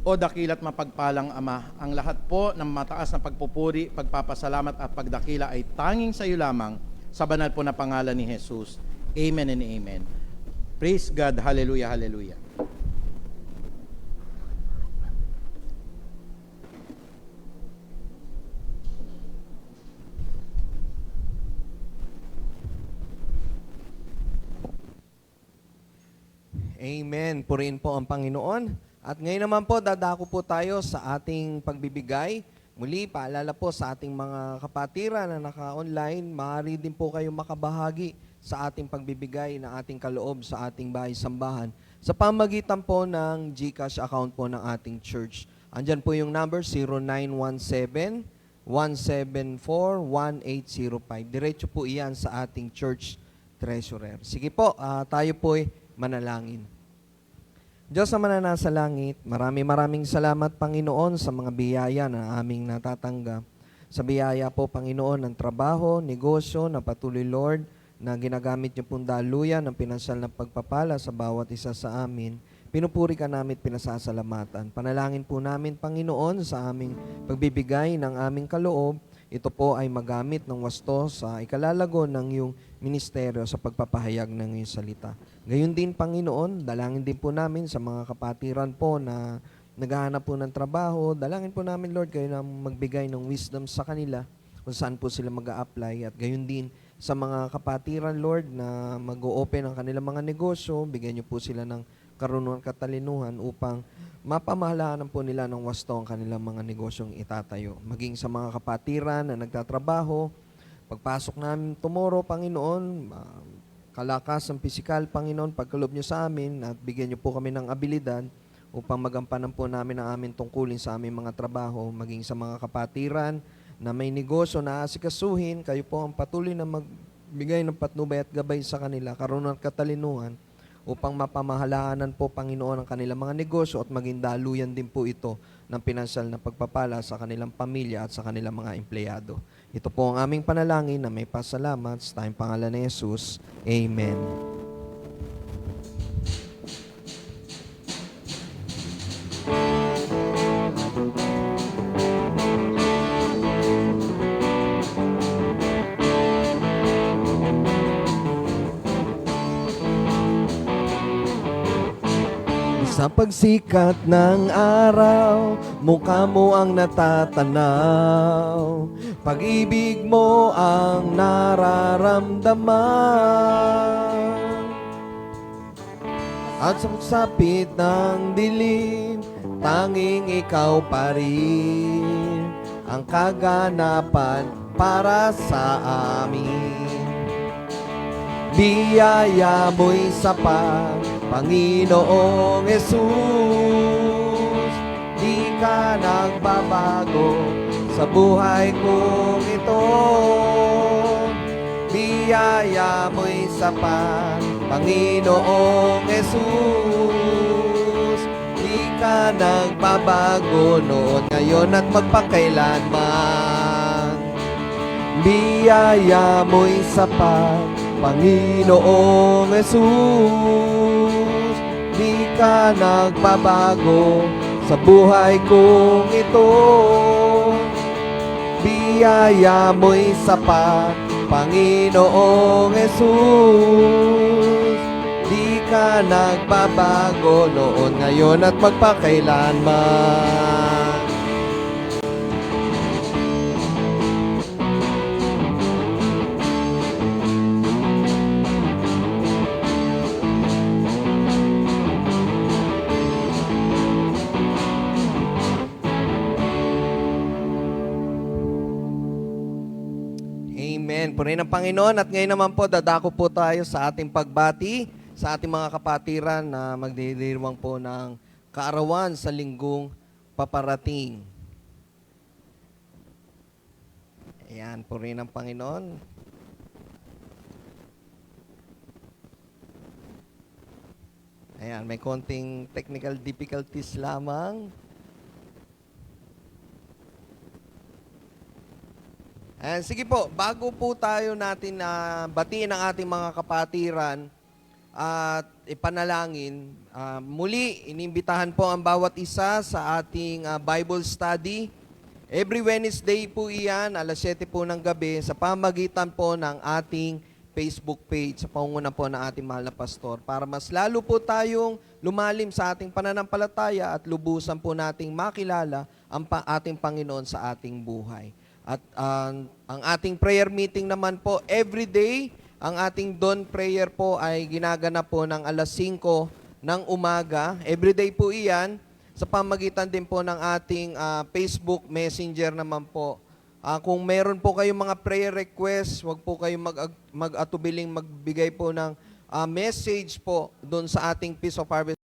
O dakila't mapagpalang Ama, ang lahat po ng mataas na pagpupuri, pagpapasalamat at pagdakila ay tanging sa iyo lamang sa banal po na pangalan ni Jesus. Amen and amen. Praise God. Hallelujah, hallelujah. Amen. Purihin po ang Panginoon. At ngayon naman po, dadako po tayo sa ating pagbibigay. Muli, paalala po sa ating mga kapatiran na naka-online, maaari din po kayong makabahagi sa ating pagbibigay ng ating kaloob sa ating bahay-sambahan sa pamagitan po ng GCash account po ng ating church. Andyan po yung number 0917-174-1805. Diretso po iyan sa ating church treasurer. Sige po, tayo po'y manalangin. Diyos na mananasa langit, maraming salamat Panginoon sa mga biyaya na aming natatanggap. Sa biyaya po Panginoon ng trabaho, negosyo na patuloy Lord na ginagamit niyo pong daluyan ng pinansal na pagpapala sa bawat isa sa amin. Pinupuri ka namin at pinasasalamatan. Panalangin po namin Panginoon sa aming pagbibigay ng aming kaloob, ito po ay magamit ng wasto sa ikalalago ng iyong ministeryo sa pagpapahayag ng iyong salita. Gayun din, Panginoon, dalangin din po namin sa mga kapatiran po na naghahanap po ng trabaho. Dalangin po namin, Lord, kayo na magbigay ng wisdom sa kanila kung saan po sila mag-a-apply. At gayon din sa mga kapatiran, Lord, na mag-o-open ang kanilang mga negosyo, bigyan niyo po sila ng karunungan at katalinuhan upang mapamahalaan po nila ng wasto ang kanilang mga negosyong itatayo. Maging sa mga kapatiran na nagtatrabaho, pagpasok namin tomorrow, Panginoon, kalakasan pisikal, Panginoon, pagkalob niyo sa amin at bigyan niyo po kami ng abilidad upang magampanan po namin ang aming tungkulin sa aming mga trabaho, maging sa mga kapatiran na may negosyo na asikasuhin, kayo po ang patuloy na magbigay ng patnubay at gabay sa kanila, karunungan at katalinuhan, upang mapamahalaanan po, Panginoon, ang kanilang mga negosyo at maging daluyan din po ito ng pinansyal na pagpapala sa kanilang pamilya at sa kanilang mga empleyado. Ito po ang aming panalangin na may pasalamat sa tayong pangalan ni Jesus. Amen. Sa pagsikat ng araw, mukha mo ang natatanaw. Pag-ibig mo ang nararamdaman. At sa pagsapit ng dilim, tanging ikaw pa rin ang kaganapan para sa amin. Biyaya mo'y sapat, Panginoong Jesus, di ka nagbabago sa buhay kong ito. Biyaya mo'y sapat, Panginoong Jesus, di ka nagbabago noon, ngayon at magpakailanman. Biyaya mo'y sapat, Panginoong Jesus, di ka nagbabago sa buhay kong ito. Biyaya mo'y sapat, Panginoong Jesus, di ka nagbabago noon, ngayon at magpakailanman. Amen. Purihin ang Panginoon. At ngayon naman po, dadako po tayo sa ating pagbati sa ating mga kapatiran na magdiriwang po ng kaarawan sa linggong paparating. Ayan, purihin ang Panginoon. Ayan, may konting technical difficulties lamang. And sige po, bago po tayo natin batiin ang ating mga kapatiran at ipanalangin, muli inimbitahan po ang bawat isa sa ating Bible study. Every Wednesday po iyan, alas 7 po ng gabi, sa pamagitan po ng ating Facebook page, sa pangunguna po ng ating mahal na pastor, para mas lalo po tayong lumalim sa ating pananampalataya at lubusan po nating makilala ang ating Panginoon sa ating buhay. At ang ating prayer meeting naman po, every day, ang ating dawn prayer po ay ginaganap po ng alas 5 ng umaga. Every day po iyan, sa pamagitan din po ng ating Facebook Messenger naman po. Kung meron po kayong mga prayer requests, wag po kayong mag-atubiling magbigay po ng message po doon sa ating Peace of Harvest